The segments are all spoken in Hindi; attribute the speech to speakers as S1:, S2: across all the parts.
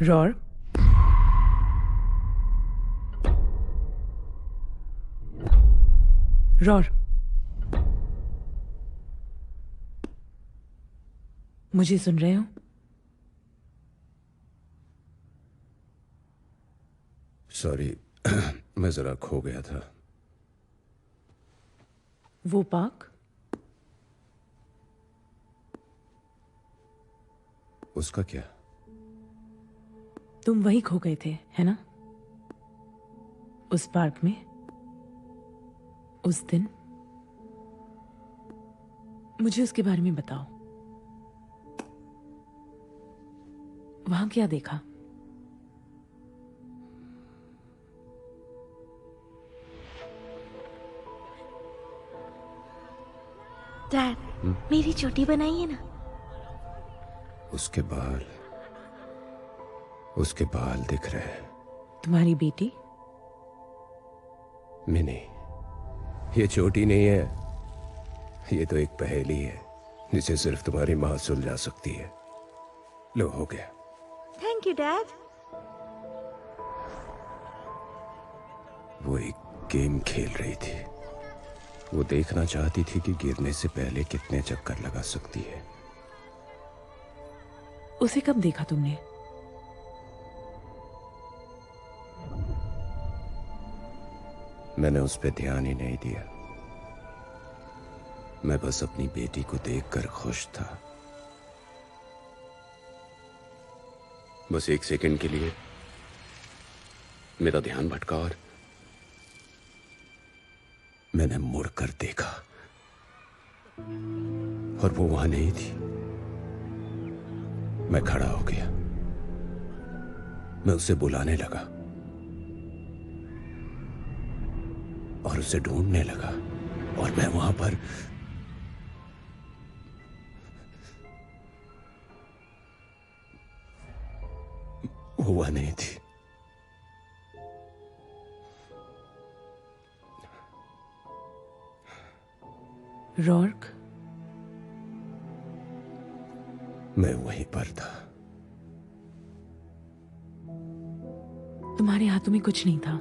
S1: रॉर, रॉर, मुझे सुन रहे हो?
S2: सॉरी, मैं जरा खो गया था।
S1: वो पार्क?
S2: उसका क्या?
S1: तुम वहीं खो गए थे, है ना? उस पार्क में उस दिन। मुझे उसके बारे में बताओ। वहां क्या देखा?
S3: डैड, मेरी चोटी बनाई है ना?
S2: उसके बाल दिख रहे हैं।
S1: तुम्हारी बेटी?
S2: मिनी, ये चोटी नहीं है, ये तो एक पहेली है जिसे सिर्फ तुम्हारी माँ सुलझा सकती है। लो, हो गया।
S3: Thank you dad.
S2: वो एक गेम खेल रही थी। वो देखना चाहती थी कि गिरने से पहले कितने चक्कर लगा सकती है।
S1: उसे कब देखा तुमने?
S2: मैंने उस पर ध्यान ही नहीं दिया। मैं बस अपनी बेटी को देखकर खुश था। बस एक सेकंड के लिए मेरा ध्यान भटका और मैंने मुड़कर देखा और वो वहां नहीं थी। मैं खड़ा हो गया। मैं उसे बुलाने लगा और उसे ढूंढने लगा और मैं वहां पर वो वहां नहीं थी।
S1: रॉर्क?
S2: मैं वहीं पर था।
S1: तुम्हारे हाथों में कुछ नहीं था?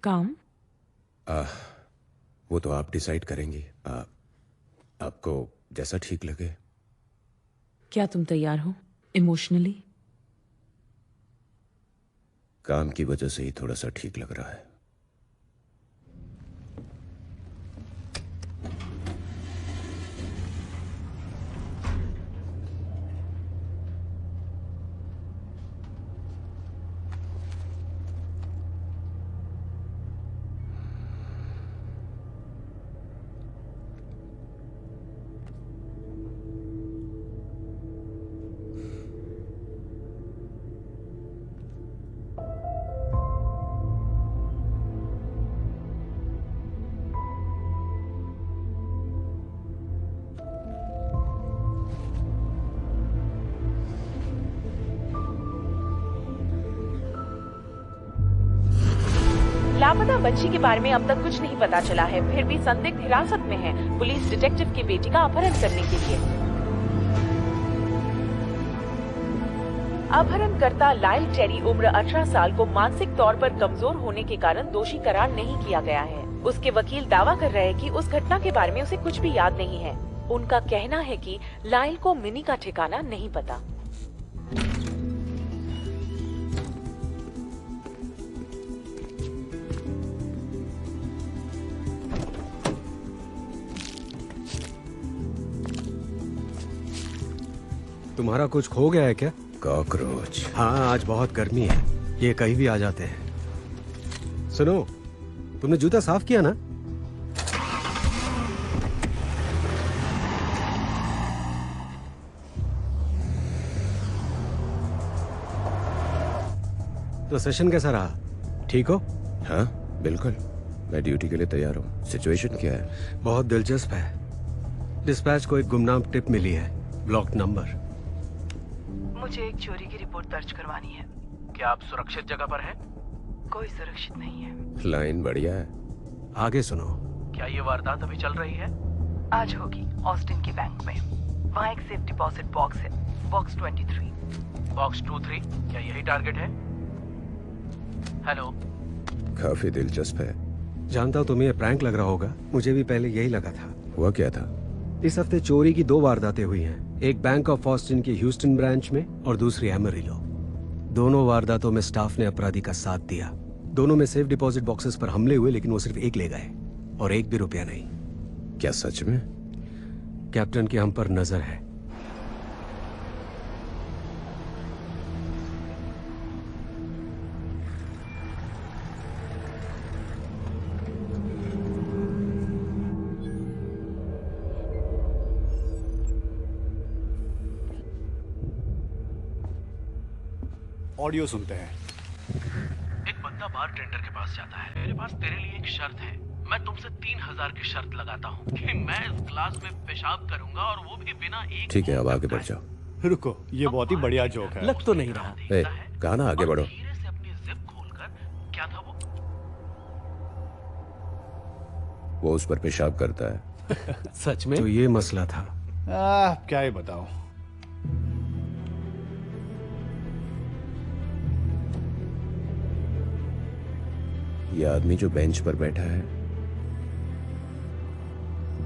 S1: काम?
S2: वो तो आप डिसाइड करेंगी। आपको जैसा ठीक लगे।
S1: क्या तुम तैयार हो इमोशनली?
S2: काम की वजह से ही थोड़ा सा ठीक लग रहा है।
S4: लापता बच्ची के बारे में अब तक कुछ नहीं पता चला है, फिर भी संदिग्ध हिरासत में है। पुलिस डिटेक्टिव की बेटी का अपहरण करने के लिए। अपहरणकर्ता लाइल टेरी उम्र 18 साल को मानसिक तौर पर कमजोर होने के कारण दोषी करार नहीं किया गया है। उसके वकील दावा कर रहे हैं कि उस घटना के बारे में उसे कुछ भी याद नहीं है। उनका कहना है कि लाइल को मिनी का ठिकाना नहीं पता।
S5: तुम्हारा कुछ खो गया है क्या?
S2: कॉकरोच।
S5: हाँ, आज बहुत गर्मी है, ये कहीं भी आ जाते हैं। सुनो, तुमने जूता साफ किया ना? तो सेशन कैसा रहा? ठीक हो?
S2: हाँ बिल्कुल, मैं ड्यूटी के लिए तैयार हूँ। सिचुएशन क्या है?
S5: बहुत दिलचस्प है। डिस्पैच को एक गुमनाम टिप मिली है, ब्लॉक्ड नंबर।
S6: मुझे एक चोरी की रिपोर्ट दर्ज करवानी है। क्या आप सुरक्षित जगह पर हैं? कोई सुरक्षित नहीं है।
S2: लाइन बढ़िया है।
S5: आगे सुनो।
S7: क्या ये वारदात अभी चल रही है?
S6: आज होगी ऑस्टिन की बैंक में। वहाँ एक सेफ डिपॉजिट बॉक्स है, बॉक्स 23।
S7: बॉक्स 23, क्या यही टारगेट है? हेलो।
S2: काफी दिलचस्प है।
S5: जानता हूँ तुम्हें ये प्रैंक लग रहा होगा, मुझे भी पहले यही लगा था।
S2: हुआ क्या था?
S5: इस हफ्ते चोरी की 2 वारदातें हुई हैं, एक बैंक ऑफ ऑस्टिन के ह्यूस्टन ब्रांच में और दूसरी एमरिलो। दोनों वारदातों में स्टाफ ने अपराधी का साथ दिया। दोनों में सेफ डिपॉजिट बॉक्सेस पर हमले हुए, लेकिन वो सिर्फ एक ले गए और एक भी रुपया नहीं।
S2: क्या सच में?
S5: कैप्टन की हम पर नजर है।
S8: ऑडियो सुनते हैं।
S7: एक बंदा बार टेंडर के पास जाता है। मेरे पास तेरे लिए एक शर्त है। मैं तुमसे 3000 की शर्त लगाता हूँ कि मैं इस ग्लास में पेशाब करूंगा और वो भी बिना एक।
S2: ठीक है, अब आगे बढ़ जाओ।
S8: रुको, ये बहुत ही बढ़िया जोक है।
S5: लग तो नहीं रहा।
S2: कहा ना आगे बढ़ो।
S7: धीरे से अपनी जिप खोलकर, क्या था
S2: वो उस पर पेशाब करता है।
S5: सच में? तो ये मसला था।
S8: क्या ही बताओ।
S2: ये आदमी जो बेंच पर बैठा है,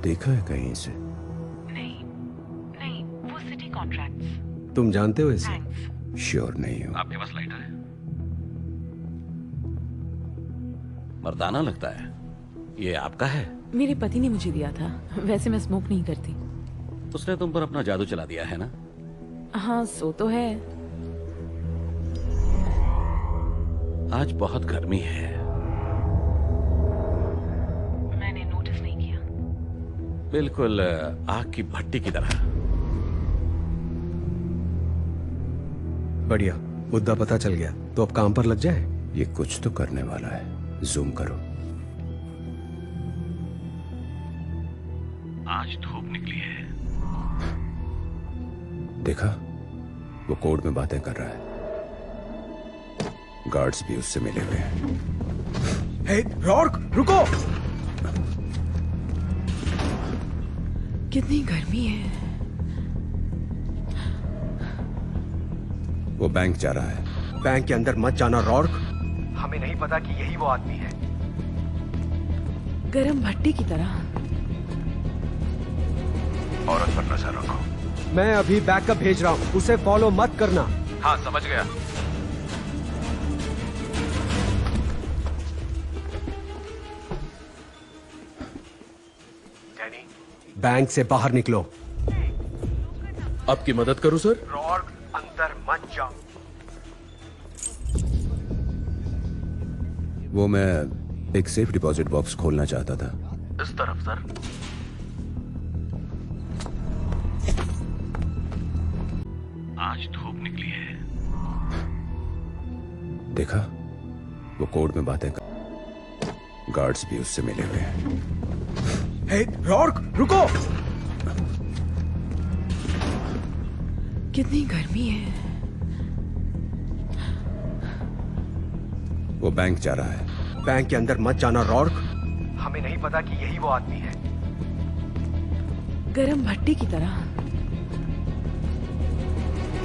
S2: देखा है कहीं से?
S4: नहीं नहीं, वो सिटी कॉन्ट्रैक्ट्स।
S5: तुम जानते हो इसे?
S2: श्योर नहीं हूँ।
S9: आपके पास लाइटर है? मर्दाना लगता है। ये आपका है?
S1: मेरे पति ने मुझे दिया था। वैसे मैं स्मोक नहीं करती।
S9: उसने तुम पर अपना जादू चला दिया है ना?
S1: हाँ, सो तो है।
S9: आज बहुत गर्मी है।
S4: मैंने नोटिस नहीं किया।
S9: बिल्कुल आग की भट्टी की तरह।
S5: बढ़िया, मुद्दा पता चल गया, तो अब काम पर लग जाए।
S2: ये कुछ तो करने वाला है। जूम करो।
S9: आज धूप निकली है।
S2: देखा? वो कोर्ट में बातें कर रहा है। गार्ड्स भी उससे मिले हुए हैं।
S5: हे, रॉर्क, रुको!
S1: कितनी गर्मी है।
S2: वो बैंक जा रहा है।
S5: बैंक के अंदर मत जाना रॉर्क। हमें नहीं पता कि यही वो आदमी है।
S1: गरम भट्टी की तरह।
S9: औरत पर नजर रखो।
S5: मैं अभी बैकअप भेज रहा हूँ, उसे फॉलो मत करना।
S9: हाँ, समझ गया।
S5: बैंक से बाहर निकलो।
S2: आपकी मदद करूं सर?
S5: रॉर्क, अंदर मत जाओ।
S2: वो मैं एक सेफ डिपॉजिट बॉक्स खोलना चाहता था।
S9: इस तरफ सर। आज धूप निकली है।
S2: देखा? वो कोर्ट में बातें कर। गार्ड्स भी उससे मिले हुए हैं।
S5: हे, रॉर्क, रुको!
S1: कितनी गर्मी है।
S2: वो बैंक जा रहा है।
S5: बैंक के अंदर मत जाना रॉर्क। हमें नहीं पता कि यही वो आदमी है।
S1: गरम भट्टी की तरह।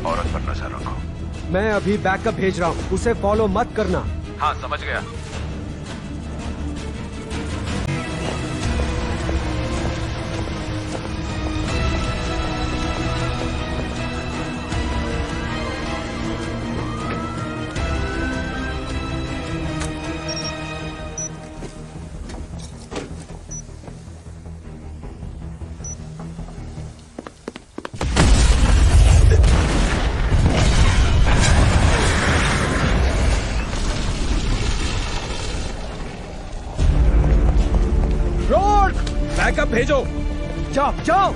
S9: औरत पर नजर रखो।
S5: मैं अभी बैकअप भेज रहा हूँ, उसे फॉलो मत करना।
S9: हाँ, समझ गया।
S2: बैकअप भेजो।
S5: जाओ जाओ।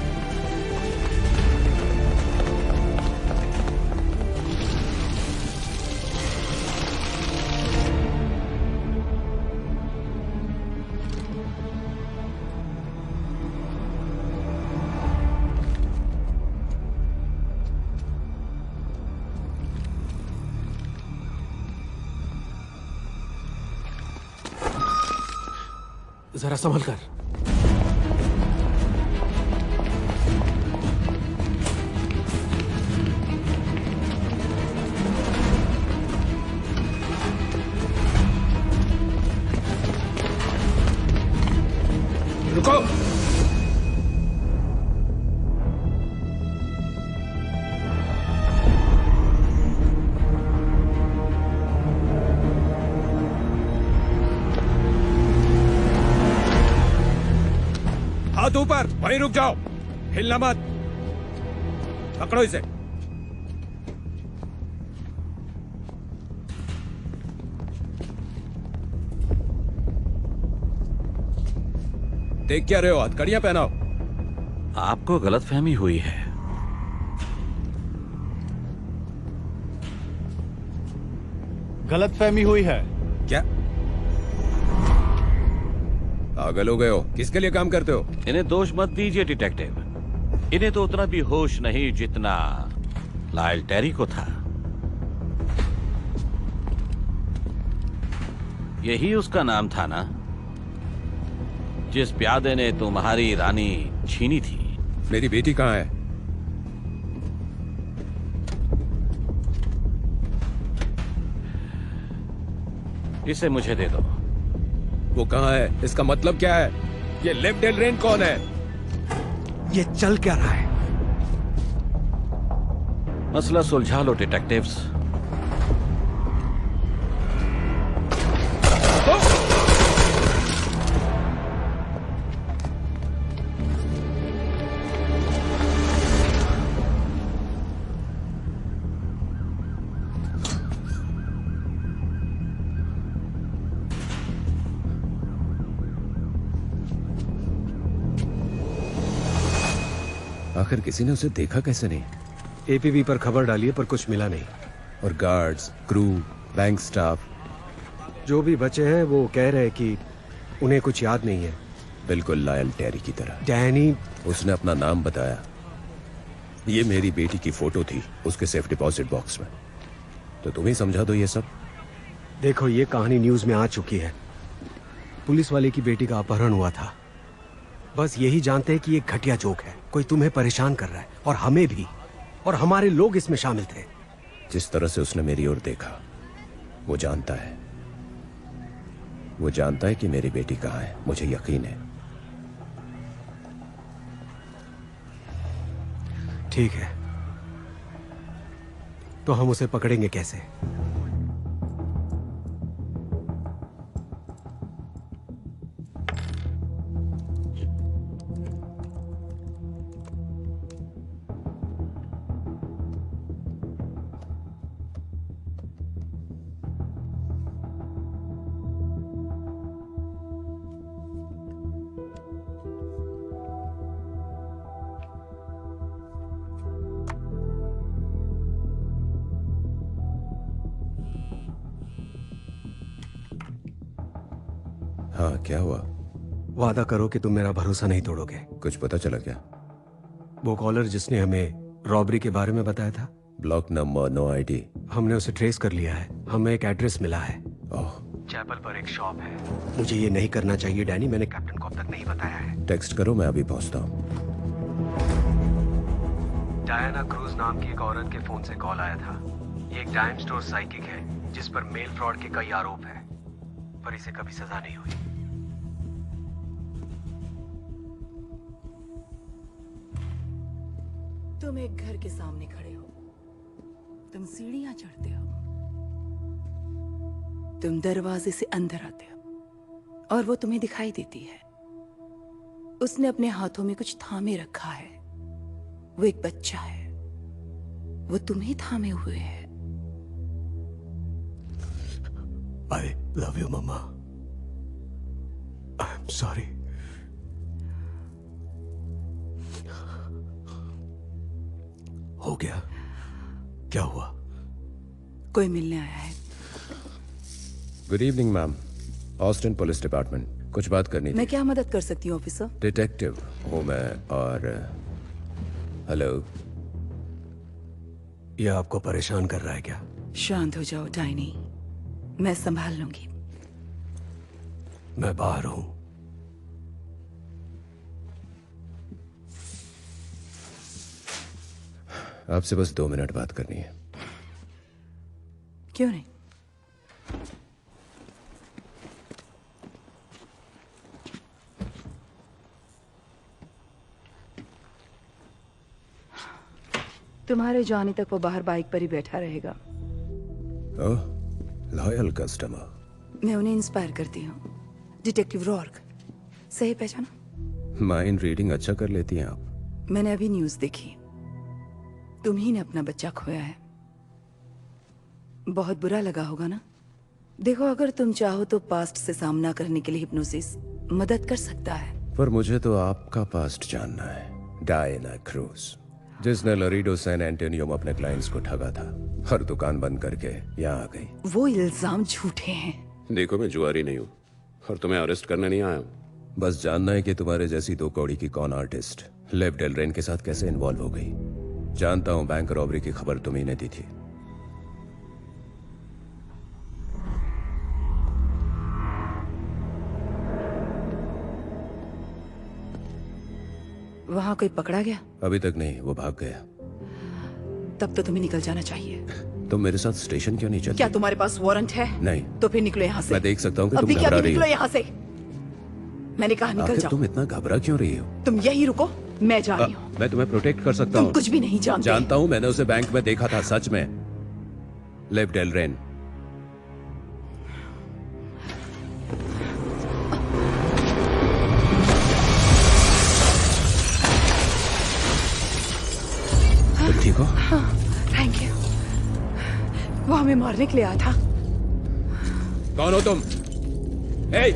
S5: जरा संभल कर।
S2: रुको। हाथ ऊपर, वहीं रुक जाओ, हिलना मत। पकड़ो इसे। देख क्या रहे हो? हथकड़ियां पहनाओ।
S9: आपको गलतफहमी हुई है।
S8: गलतफहमी हुई है।
S2: क्या पागल हो गए हो? किसके लिए काम करते हो?
S9: इन्हें दोष मत दीजिए डिटेक्टिव। इन्हें तो उतना भी होश नहीं जितना लायल टेरी को था। यही उसका नाम था ना, जिस प्यादे ने तुम्हारी रानी छीनी थी।
S2: मेरी बेटी कहाँ है?
S9: इसे मुझे दे दो।
S2: वो कहाँ है? इसका मतलब क्या है? ये लिव डेल रेन कौन है?
S5: ये चल क्या रहा है?
S9: मसला सुलझा लो डिटेक्टिव्स।
S2: आखिर किसी ने उसे देखा कैसे नहीं?
S5: एपीबी पर खबर डाली है पर कुछ मिला नहीं।
S2: और गार्ड्स, क्रू, बैंक स्टाफ
S5: जो भी बचे हैं वो कह रहे हैं कि उन्हें कुछ याद नहीं है।
S2: बिल्कुल लायल टेरी की तरह।
S5: डैनी,
S2: उसने अपना नाम बताया। ये मेरी बेटी की फोटो थी उसके सेफ डिपॉजिट बॉक्स में। तो तुम ही समझा दो ये सब।
S5: देखो ये कहानी न्यूज में आ चुकी है। पुलिस वाले की बेटी का अपहरण हुआ था। बस यही जानते हैं कि ये घटिया जोक है, कोई तुम्हें परेशान कर रहा है और हमें भी, और हमारे लोग इसमें शामिल थे।
S2: जिस तरह से उसने मेरी ओर देखा, वो जानता है। वो जानता है कि मेरी बेटी कहाँ है। मुझे यकीन है।
S5: ठीक है, तो हम उसे पकड़ेंगे कैसे?
S2: हाँ, क्या हुआ?
S5: वादा करो कि तुम मेरा भरोसा नहीं तोड़ोगे।
S2: कुछ पता चला क्या?
S5: वो कॉलर जिसने हमें रॉबरी के बारे में बताया था,
S2: ब्लॉक नंबर, नो आईडी।
S5: हमने उसे ट्रेस कर लिया है। हमें एक एड्रेस मिला है।
S2: ओह,
S5: चैपल पर एक शॉप है। मुझे ये नहीं करना चाहिए डैनी, मैंने कैप्टन को अब तक नहीं बताया है।
S2: टेक्स्ट करो, मैं अभी पहुंचता हूँ।
S5: डायना क्रूज नाम की एक औरत के फोन से कॉल आया था। ये एक डायम स्टोर साइकिक है जिस पर मेल फ्रॉड के कई आरोप हैं, पर इसे कभी सजा नहीं हुई।
S6: तुम एक घर के सामने खड़े हो, तुम सीढ़ियां चढ़ते हो, तुम दरवाजे से अंदर आते हो और वो तुम्हें दिखाई देती है। उसने अपने हाथों में कुछ थामे रखा है। वो एक बच्चा है, वो तुम्हें थामे हुए है।
S5: I love you, Mama. I'm sorry. हो गया? क्या हुआ?
S6: कोई मिलने आया है।
S2: Good evening ma'am, Austin police department. कुछ बात करनी
S6: मैं
S2: थी।
S6: क्या मदद कर सकती हूँ ऑफिसर?
S2: डिटेक्टिव हूँ मैं। और हेलो।
S5: यह आपको परेशान कर रहा है क्या?
S6: शांत हो जाओ डाइनी, मैं संभाल लूंगी।
S5: मैं बाहर हूं,
S2: आपसे बस 2 मिनट बात करनी है।
S6: क्यों नहीं? तुम्हारे जाने तक वो बाहर बाइक पर ही बैठा रहेगा।
S2: ओह, लॉयल कस्टमर।
S6: मैं उन्हें इंस्पायर करती हूँ। डिटेक्टिव रॉर्क, सही पहचाना?
S2: माइंड रीडिंग अच्छा कर लेती हैं आप।
S6: मैंने अभी न्यूज़ देखी, तुम ही ने अपना बच्चा खोया है। बहुत बुरा लगा होगा ना? देखो, अगर तुम चाहो तो पास्ट से सामना करने के लिए हिप्नोसिस मदद कर सकता है।
S2: पर मुझे तो आपका पास्ट जानना है। डायना क्रूज, जिसने लरीडो सैन एंटोनियो में अपने क्लाइंट्स को ठगा था और दुकान बंद करके यहाँ आ गई।
S6: वो इल्जाम झूठे हैं।
S2: देखो, मैं जुआरी नहीं हूँ और तुम्हें अरेस्ट करने नहीं आया हूँ। बस जानना है कि तुम्हारे जैसी 2 कौड़ी की कॉन आर्टिस्ट लेव डेलरेन के साथ कैसे इन्वॉल्व हो गई। जानता हूँ बैंक रॉबरी की खबर तुम्ही ने दी थी।
S6: वहां कोई पकड़ा गया?
S2: अभी तक नहीं, वो भाग गया।
S6: तब तो तुम्हें निकल जाना चाहिए।
S2: तुम मेरे साथ स्टेशन क्यों नहीं चलती?
S6: क्या तुम्हारे पास वारंट है?
S2: नहीं।
S6: तो फिर निकलो यहाँ से।
S2: मैं देख सकता हूँ कि
S6: अभी
S2: तुम
S6: क्या
S2: घबरा
S6: भी
S2: रही
S6: निकलो
S2: हो।
S6: यहाँ से। मैंने कहा निकल
S2: आखिर
S6: जाओ।
S2: तुम इतना घबरा क्यों रही हो?
S6: तुम यही रुको, मैं जा रही हूँ।
S2: मैं तुम्हें प्रोटेक्ट कर सकता
S6: तुम
S2: हूँ।
S6: कुछ भी नहीं जानते।
S2: जानता हूँ, मैंने उसे बैंक में देखा था, सच में। लेव डेलरेन। तुम ठीक हो?
S6: हाँ, थैंक यू। वो हमें मारने के लिए आया था।
S2: कौन हो तुम? ए!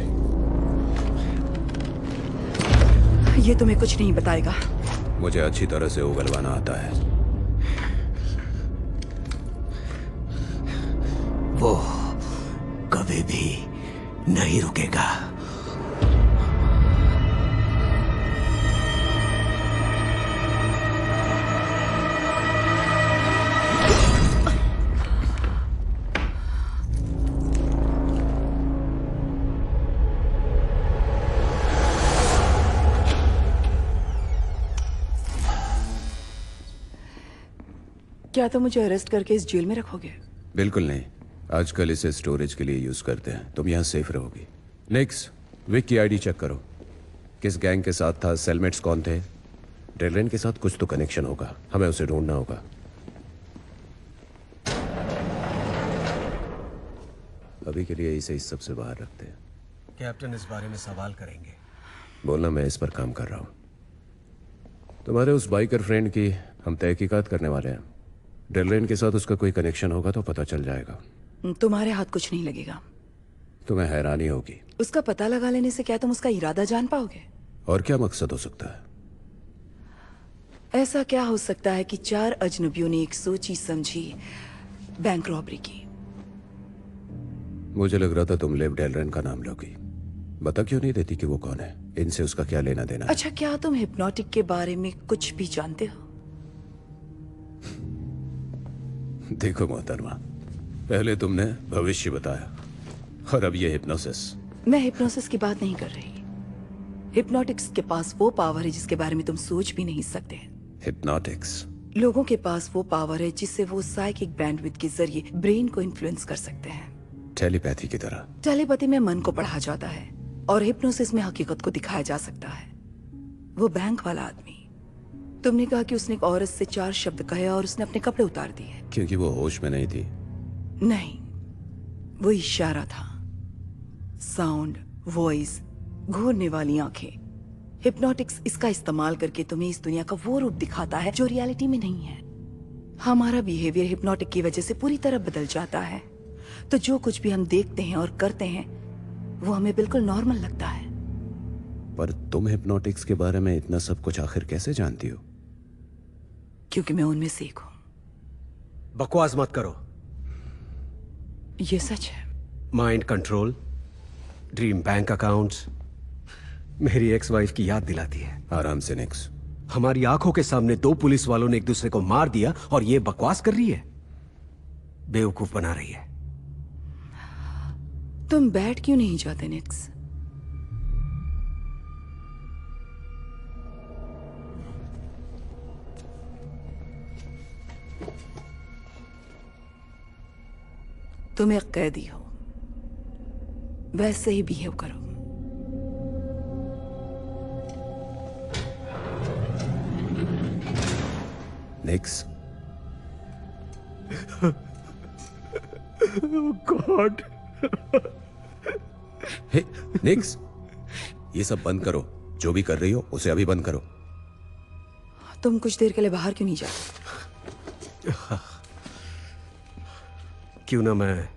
S6: ये तुम्हें कुछ नहीं बताएगा।
S2: मुझे अच्छी तरह से उगलवाना आता है।
S5: वो कभी भी नहीं रुकेगा।
S6: क्या तुम मुझे अरेस्ट करके इस जेल में रखोगे?
S2: बिल्कुल नहीं, आजकल इसे स्टोरेज के लिए यूज करते हैं। तुम यहाँ सेफ रहोगी। नेक्स्ट, विक की आईडी चेक करो। किस गैंग के साथ था, सेलमेट्स कौन थे? डेलरेन के साथ कुछ तो कनेक्शन होगा, हमें उसे ढूंढना होगा। अभी के लिए इसे इस सब से बाहर रखते हैं।
S5: कैप्टन इस बारे में सवाल करेंगे।
S2: बोलना मैं इस पर काम कर रहा हूँ। तुम्हारे उस बाइकर फ्रेंड की हम तहकीकात करने वाले हैं। डेलरेन के साथ उसका कोई कनेक्शन होगा तो पता चल जाएगा।
S6: तुम्हारे हाथ कुछ नहीं लगेगा।
S2: तुम्हें हैरानी होगी।
S6: उसका पता लगा लेने से क्या तुम उसका इरादा जान पाओगे?
S2: और क्या मकसद हो सकता है?
S6: ऐसा क्या हो सकता है कि 4 अजनबियों ने एक सोची समझी बैंक रॉबरी की?
S2: मुझे लग रहा था तुम लेव डेलरेन का नाम लोगी। बता क्यों नहीं देती कि वो कौन है? इनसे उसका क्या लेना देना है?
S6: अच्छा, क्या तुम हिप्नोटिक के बारे में कुछ भी जानते हो?
S2: देखो मोहतरमा, पहले तुमने भविष्य बताया और अब ये हिप्नोसिस।
S6: मैं हिप्नोसिस की बात नहीं कर रही। हिप्नोटिक्स के पास वो पावर है जिसके बारे में तुम सोच भी नहीं सकते।
S2: हिप्नोटिक्स?
S6: लोगों के पास वो पावर है जिससे वो साइकिक बैंडविड्थ के जरिए ब्रेन को इन्फ्लुएंस कर सकते हैं।
S2: टेलीपैथी की तरह?
S6: टेलीपैथी में मन को पढ़ा जाता है और हिप्नोसिस में हकीकत को दिखाया जा सकता है। वो बैंक वाला आदमी, तुमने कहा कि उसने एक औरत से 4 शब्द कहे और उसने अपने कपड़े उतार दिए।
S2: क्योंकि वो होश में नहीं थी।
S6: नहीं, वो इशारा था। साउंड, वॉइस, घूरने वाली आंखें। हिप्नोटिक्स इसका इस्तेमाल करके तुम्हें इस दुनिया का वो रूप दिखाता है जो रियलिटी में नहीं है। हमारा बिहेवियर हिप्नोटिक की वजह से पूरी तरह बदल जाता है, तो जो कुछ भी हम देखते हैं और करते हैं वो हमें बिल्कुल नॉर्मल लगता है।
S2: पर तुम हिप्नोटिक्स के बारे में इतना सब कुछ आखिर कैसे जानती हो?
S6: क्योंकि मैं उनमें से एक हूं।
S5: बकवास मत करो।
S6: ये सच है।
S5: Mind control, dream bank accounts मेरी एक्स वाइफ की याद दिलाती है।
S2: आराम से निक्स।
S5: हमारी आंखों के सामने 2 पुलिस वालों ने एक दूसरे को मार दिया और ये बकवास कर रही है, बेवकूफ बना रही है।
S6: तुम बैठ क्यों नहीं जाते निक्स? तुम एक कैदी हो, वैसे ही बिहेव करो।
S2: निक्स,
S5: गॉड।
S2: हे निक्स, ये सब बंद करो। जो भी कर रही हो उसे अभी बंद करो।
S6: तुम कुछ देर के लिए बाहर क्यों नहीं जाते?
S5: क्यों ना मैं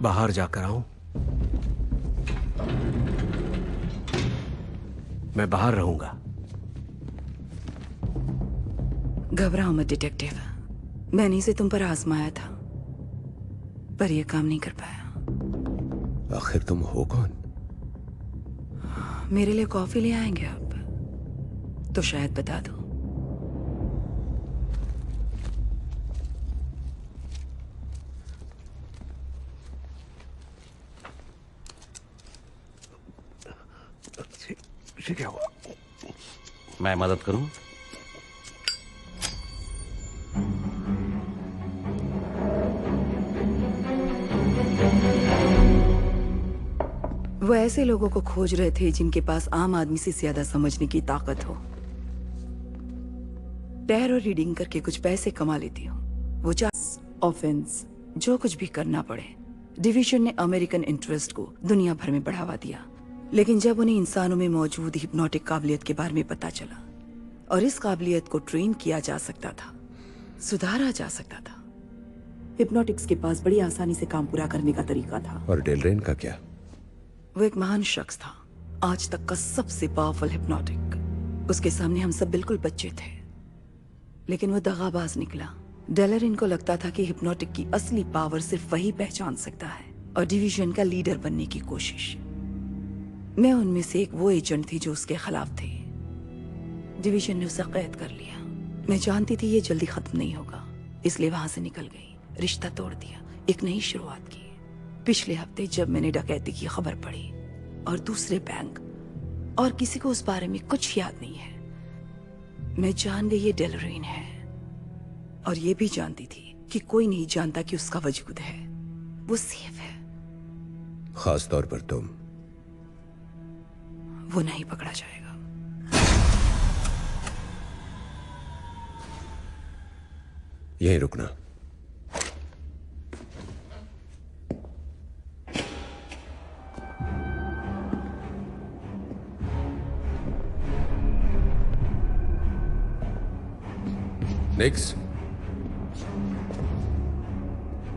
S5: बाहर जाकर आऊं? मैं बाहर रहूंगा।
S6: घबराओ मत डिटेक्टिव, मैंने इसे तुम पर आजमाया था, पर यह काम नहीं कर पाया।
S2: आखिर तुम हो कौन?
S6: मेरे लिए कॉफी ले आएंगे आप? तो शायद बता दो।
S5: क्या हुआ?
S9: मैं मदद करूं?
S6: वो ऐसे लोगों को खोज रहे थे जिनके पास आम आदमी से ज्यादा समझने की ताकत हो। टैरो रीडिंग करके कुछ पैसे कमा लेती हो। वो ऑफेंस जो कुछ भी करना पड़े। डिवीजन ने अमेरिकन इंटरेस्ट को दुनिया भर में बढ़ावा दिया, लेकिन जब उन्हें इंसानों में मौजूद हिप्नोटिक काबिलियत के बारे में पता चला और इस काबिलियत को ट्रेन किया जा सकता था, सुधारा जा सकता था, हिप्नोटिक्स के पास बड़ी आसानी से काम पूरा करने का तरीका था।
S2: और डेलरेन का क्या?
S6: वो एक महान शख्स था, आज तक का सबसे पावरफुल हिप्नोटिक। उसके सामने हम सब बिल्कुल बच्चे थे, लेकिन वो दगाबाज निकला। डेलरिन को लगता था कि हिप्नोटिक की असली पावर सिर्फ वही पहचान सकता है, और डिवीजन का लीडर बनने की कोशिश। मैं उनमें से एक वो एजेंट थी जो उसके खिलाफ थी। डिवीजन ने उसे कैद कर लिया। मैं जानती थी ये जल्दी खत्म नहीं होगा, इसलिए वहां से निकल गई, रिश्ता तोड़ दिया, एक नई शुरुआत की। पिछले हफ्ते जब मैंने डकैती की खबर पढ़ी और दूसरे बैंक और किसी को उस बारे में कुछ याद नहीं है, मैं जान गई ये डेलरिन है, और ये भी जानती थी कि कोई नहीं जानता कि उसका वजूद है। वो सेफ है।
S2: खास तौर पर तुम।
S6: वो नहीं पकड़ा जाएगा।
S2: यहीं रुकना। निक्स,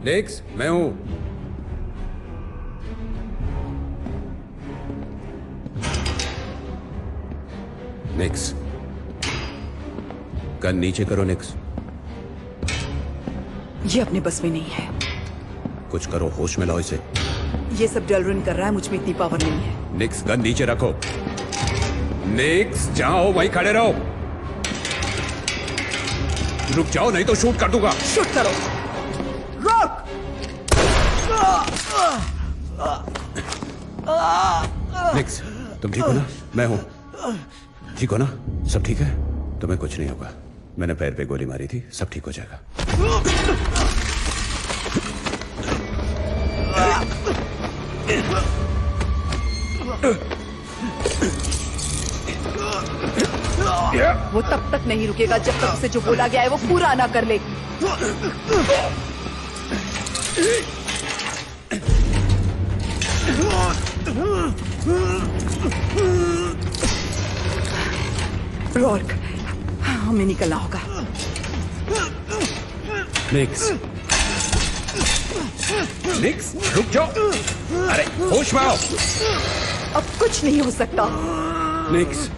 S2: निक्स, मैं हूं। निक्स, गन नीचे करो। निक्स,
S6: ये अपने बस में नहीं है।
S2: कुछ करो, होश में लाओ इसे।
S6: ये सब डेलरिन कर रहा है, मुझ में इतनी पावर नहीं है।
S2: निक्स, गन नीचे रखो। निक्स, जहां हो वहीं खड़े रहो। रुक जाओ नहीं तो शूट कर दूंगा।
S6: शूट करो। रोक।
S2: निक्स, तुम ठीक हो ना? मैं हूं। ठीक हो ना? सब ठीक है? तुम्हें कुछ नहीं होगा। मैंने पैर पे गोली मारी थी, सब ठीक हो जाएगा।
S6: वो तब तक नहीं रुकेगा जब तक उसे जो बोला गया है वो पूरा ना कर ले। रॉर्क, हमें निकलना होगा।
S2: निक्स, निक्स, रुक जाओ। अरे होश में आओ।
S6: अब कुछ नहीं हो सकता।
S2: निक्स,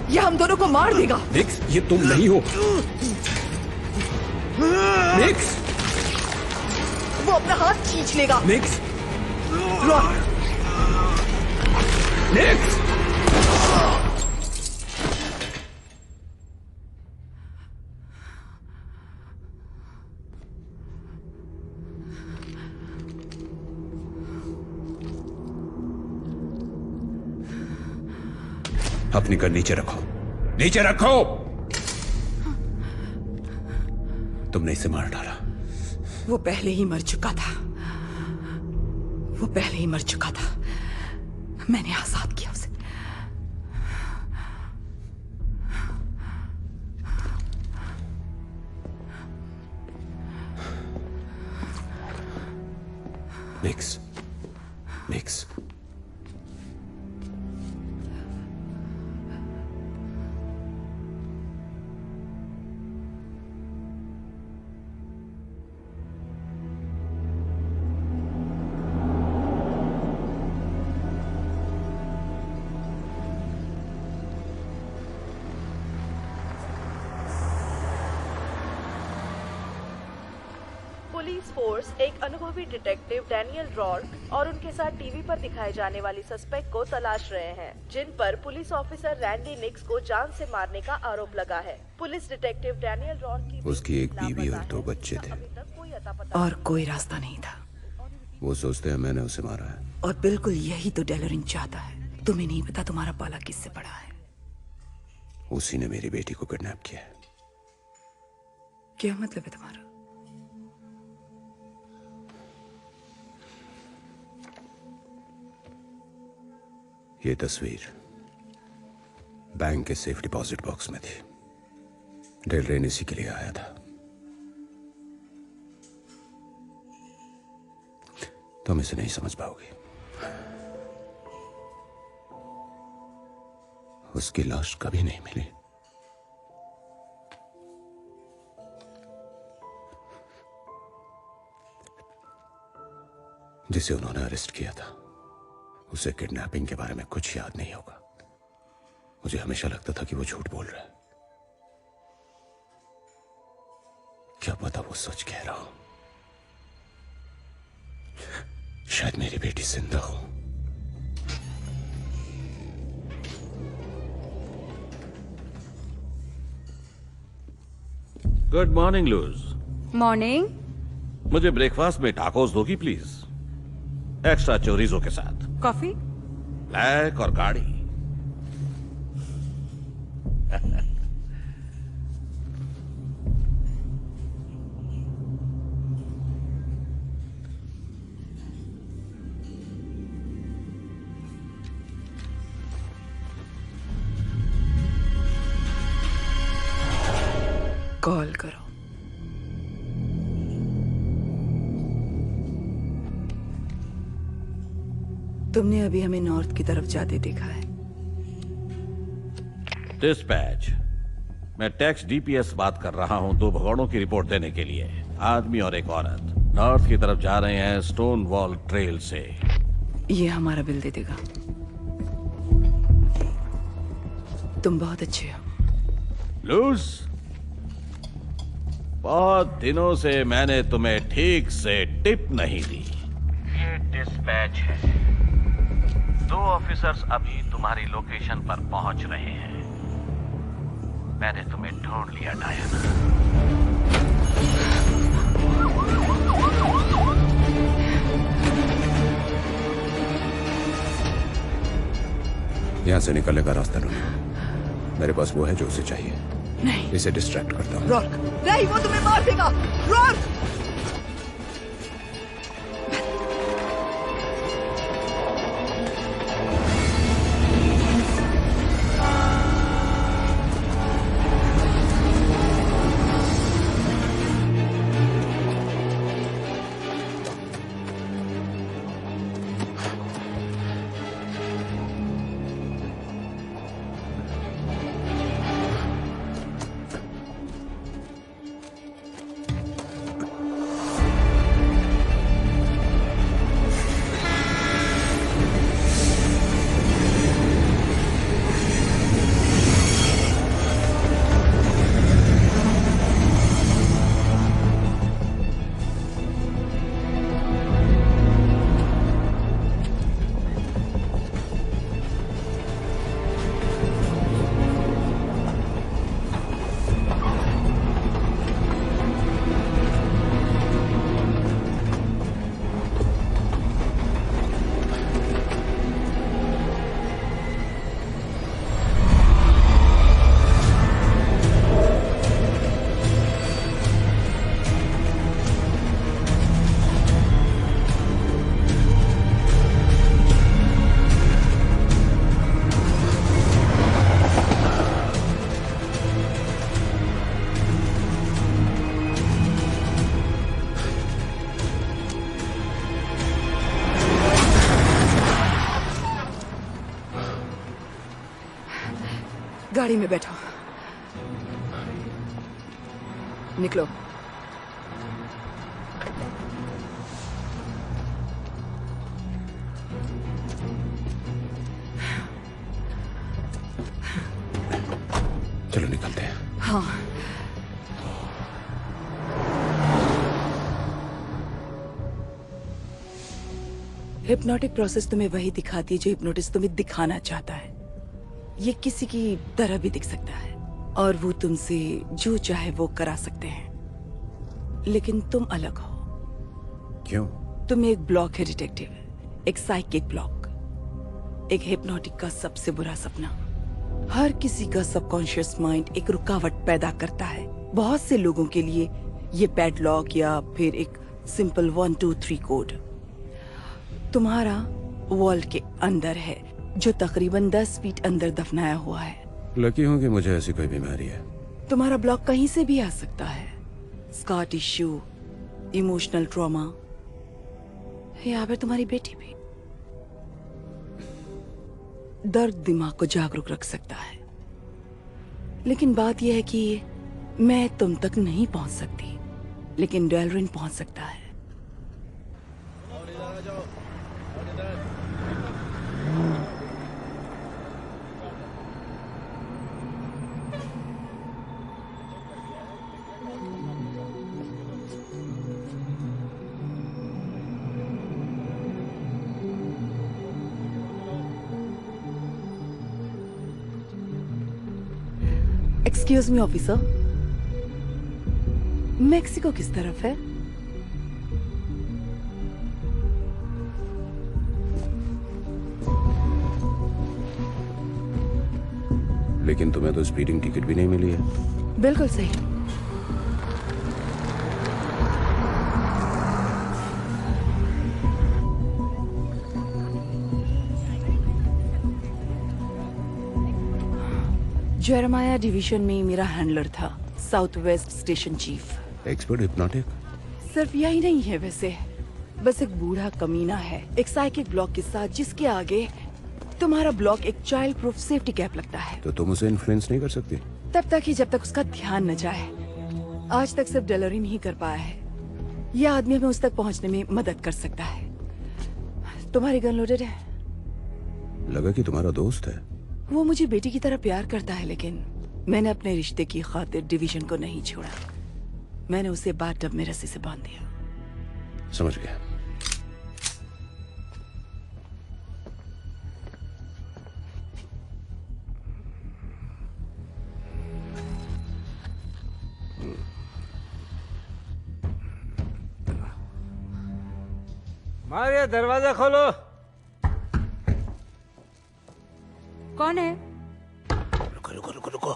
S6: ये हम दोनों को मार देगा।
S2: निक्स, ये तुम नहीं हो। निक्स,
S6: वो अपना हाथ खींच लेगा।
S2: निक्स,
S6: रॉर्क,
S2: निक्स। अपनी गन नीचे रखो, नीचे रखो। तुमने इसे मार डाला,
S6: वो पहले ही मर चुका था। वो पहले ही मर चुका था। मैंने आजाद किया उसे।
S2: निक्स, निक्स,
S4: पुलिस फोर्स एक अनुभवी डिटेक्टिव डैनियल रॉर्क और उनके साथ टीवी पर दिखाए जाने वाली सस्पेक्ट को तलाश रहे हैं, जिन पर पुलिस ऑफिसर रैंडी निक्स को जान से मारने का आरोप लगा है। पुलिस डिटेक्टिव डैनियल रॉर्क की
S2: उसकी एक बीवी और 2 बच्चे थे।
S6: और कोई रास्ता नहीं था।
S2: वो सोचते हैं मैंने उसे मारा है।
S6: और बिल्कुल यही तो डेलोरिन चाहता है। तुम्हें नहीं पता तुम्हारा पाला किससे पड़ा है।
S2: उसी ने मेरी बेटी को किडनैप किया है।
S6: क्या मतलब है तुम्हारा?
S2: ये तस्वीर बैंक के सेफ डिपॉजिट बॉक्स में थी। डेलरेन इसी के लिए आया था। तुम इसे नहीं समझ पाओगी। उसकी लाश कभी नहीं मिली। जिसे उन्होंने अरेस्ट किया था उसे किडनैपिंग के बारे में कुछ याद नहीं होगा। मुझे हमेशा लगता था कि वो झूठ बोल रहा है। क्या पता वो सच कह रहा हो। शायद मेरी बेटी जिंदा हो।
S9: Good morning Luz.
S10: मॉर्निंग।
S9: मुझे ब्रेकफास्ट में टाकोस दोगी प्लीज, एक्स्ट्रा चोरिजो के साथ।
S10: कॉफी?
S9: ब्लैक और गाड़ी।
S6: कॉल करो। तुमने अभी हमें नॉर्थ की तरफ जाते देखा है।
S9: डिस्पैच, मैं टैक्स डीपीएस बात कर रहा हूं 2 भगोड़ों की रिपोर्ट देने के लिए। आदमी और एक औरत नॉर्थ की तरफ जा रहे हैं स्टोन वॉल ट्रेल से।
S6: ये हमारा बिल दे देगा। तुम बहुत अच्छे हो।
S9: लूज, बहुत दिनों से मैंने तुम्हें ठीक से टिप नहीं दी। ये डिस्पैच है। 2 ऑफिसर्स अभी तुम्हारी लोकेशन पर पहुंच रहे हैं। मैंने तुम्हें ढूंढ लिया डायना।
S2: यहां से निकलने का रास्ता ढूंढो। मेरे पास वो है जो उसे चाहिए।
S6: नहीं,
S2: इसे डिस्ट्रैक्ट करता हूं।
S6: रॉर्क, नहीं, वो तुम्हें मार देगा। रॉर्क! गाड़ी में बैठो। निकलो।
S2: चलो निकलते हैं।
S6: हाँ। हिप्नोटिक प्रोसेस तुम्हें वही दिखाती है जो हिप्नोटिस्ट तुम्हें दिखाना चाहता है। ये किसी की तरह भी दिख सकता है और वो तुमसे जो चाहे वो करा सकते हैं, लेकिन तुम अलग हो।
S2: क्यों?
S6: तुम एक ब्लॉक है डिटेक्टिव, एक साइकिक ब्लॉक, एक हिप्नोटिक का सबसे बुरा सपना। हर किसी का सबकॉन्शियस माइंड एक रुकावट पैदा करता है। बहुत से लोगों के लिए ये पैडलॉक या फिर एक सिंपल 1 2 3 कोड तुम्हारा वॉल के अंदर है, जो तकरीबन 10 फीट अंदर दफनाया हुआ है।
S2: लकी हूं कि मुझे ऐसी कोई बीमारी है।
S6: तुम्हारा ब्लॉक कहीं से भी आ सकता है। स्कार टिश्यू, इमोशनल ट्रॉमा, या फिर तुम्हारी बेटी भी। दर्द दिमाग को जागरूक रख सकता है, लेकिन बात यह है कि मैं तुम तक नहीं पहुंच सकती, लेकिन डेलरिन पहुंच सकता है। एक्सक्यूज मी ऑफिसर, मेक्सिको किस तरफ है?
S2: लेकिन तुम्हें तो स्पीडिंग टिकट भी नहीं मिली है।
S6: बिल्कुल सही। जेरेमाया डिवीजन में मेरा हैंडलर था, south west station chief.
S2: Expert hypnotic?
S6: सिर्फ यही नहीं है वैसे, बस एक बूढ़ा कमीना है एक साइकिक ब्लॉक के साथ, जिसके आगे तुम्हारा ब्लॉक एक चाइल्ड प्रूफ सेफ्टी कैप लगता है।
S2: तो तुम उसे इन्फ्लुएंस नहीं कर सकती?
S6: तब तक ही जब तक उसका ध्यान न जाए। आज तक सिर्फ डेलरिन ही कर पाया है। यह आदमी हमें उस तक पहुंचने में मदद कर सकता है। तुम्हारी गन लोडेड है?
S2: लगा कि तुम्हारा दोस्त है।
S6: वो मुझे बेटी की तरह प्यार करता है, लेकिन मैंने अपने रिश्ते की खातिर डिवीजन को नहीं छोड़ा। मैंने उसे बाथटब में रस्सी से बांध दिया।
S2: समझ गया।
S10: मारिया, दरवाजा खोलो।
S11: कौन है?
S10: रुको रुको रुको रुको,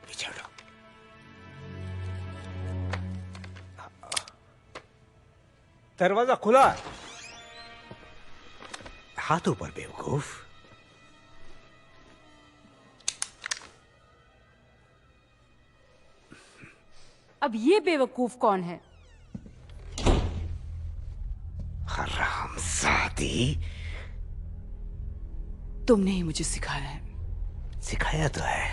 S10: पीछे हटो। दरवाजा खुला। हाथ ऊपर बेवकूफ।
S11: अब ये बेवकूफ कौन है?
S10: हरामजादी,
S6: तुमने ही मुझे सिखाया है।
S10: सिखाया तो है,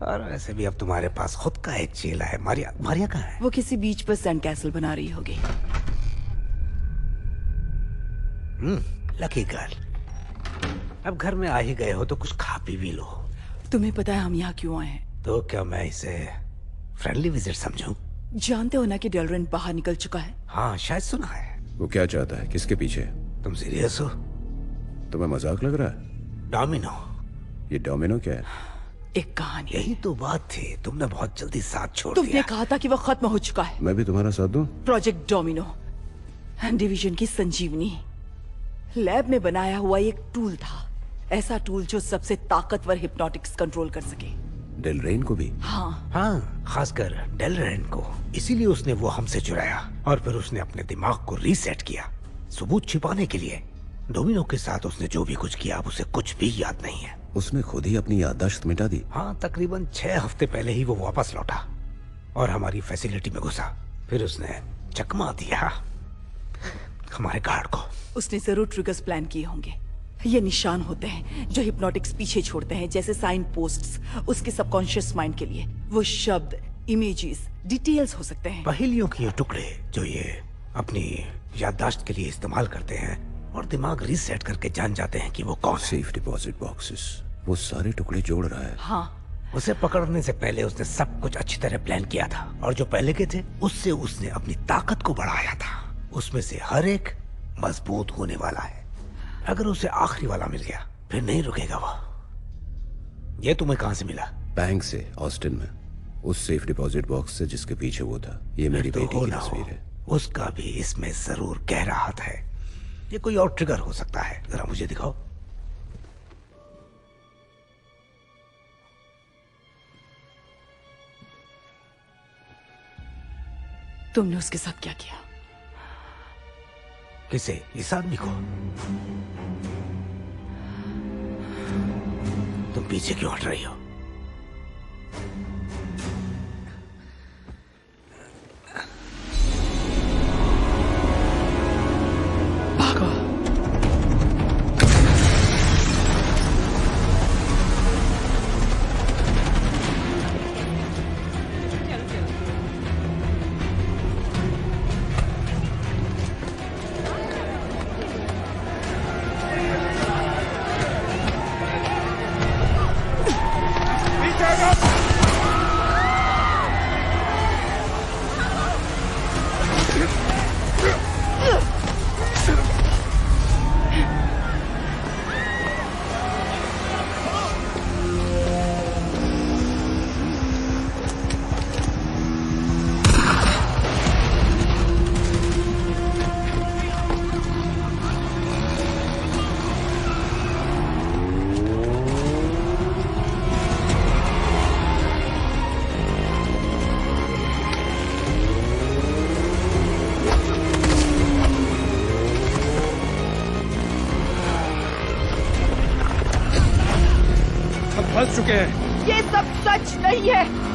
S10: और वैसे भी अब तुम्हारे पास खुद का एक चेला है। मारिया, मारिया कहाँ है?
S6: वो किसी बीच पर सैंड कैसल बना रही होगी।
S10: Lucky girl. अब घर में आ ही गए हो तो कुछ खा पी भी लो।
S6: तुम्हें पता है हम यहाँ क्यों आए हैं?
S10: तो क्या मैं इसे फ्रेंडली विजिट समझूं?
S6: जानते हो ना कि डेलरिन बाहर निकल चुका है।
S10: हाँ, शायद सुना है।
S2: वो क्या चाहता है? किसके पीछे?
S10: तुम सीरियस हो?
S2: तुम्हें मजाक लग रहा है?
S10: डोमिनो।
S2: ये डोमिनो क्या है?
S6: एक कहानी।
S10: यही तो बात थी, तुमने बहुत जल्दी साथ छोड़
S6: तुमने
S10: दिया।
S6: कहा था कि वो खत्म हो चुका है।
S2: मैं भी तुम्हारा साथ दूं?
S6: प्रोजेक्ट डोमिनो डिवीजन की संजीवनी लैब में बनाया हुआ एक टूल था। ऐसा टूल जो सबसे ताकतवर हिप्नोटिक्स कंट्रोल कर सके।
S2: डेलरेन को भी?
S10: हाँ, खासकर डेलरेन को। इसीलिए उसने वो हमसे चुराया और फिर उसने अपने दिमाग को रीसेट किया, सबूत छिपाने के लिए। डोमिनो के साथ उसने जो भी कुछ किया, अब उसे कुछ भी याद नहीं है।
S2: उसने खुद ही अपनी याददाश्त मिटा दी?
S10: हाँ, तकरीबन 6 हफ्ते पहले ही वो वापस लौटा और हमारी फैसिलिटी में घुसा। फिर उसने चकमा दिया हमारे गार्ड को।
S6: उसने जरूर ट्रिगर्स प्लान किए होंगे। ये निशान होते हैं जो हिप्नोटिक्स पीछे छोड़ते हैं, जैसे साइन पोस्ट्स उसके सबकॉन्शियस माइंड के लिए। वो शब्द, इमेजेस, डिटेल्स हो सकते हैं।
S10: पहेलियों के ये टुकड़े जो ये अपनी याददाश्त के लिए इस्तेमाल करते हैं और दिमाग रीसेट करके जान जाते हैं कि वो कौन है।
S2: सेफ डिपॉजिट बॉक्सेस, वो सारे टुकड़े जोड़ रहा है।
S6: हाँ,
S10: उसे पकड़ने से पहले उसने सब कुछ अच्छी तरह प्लान किया था, और जो पहले के थे उससे उसने अपनी ताकत को बढ़ाया था। उसमें से हर एक मजबूत होने वाला है। अगर उसे आखिरी वाला मिल गया फिर नहीं रुकेगा वो। ये तुम्हें कहां से मिला?
S2: बैंक से, ऑस्टिन में, उस सेफ डिपॉजिट बॉक्स से जिसके पीछे वो था। ये मेरी बेटी की तस्वीर है।
S10: उसका भी इसमें जरूर गहरा हाथ है। ये कोई और ट्रिगर हो सकता है। जरा मुझे दिखाओ।
S6: तुमने उसके साथ क्या किया?
S10: किसे? इस आदमी को? तुम पीछे क्यों हट रही हो?
S5: फंस चुके हैं।
S6: ये सब सच नहीं है।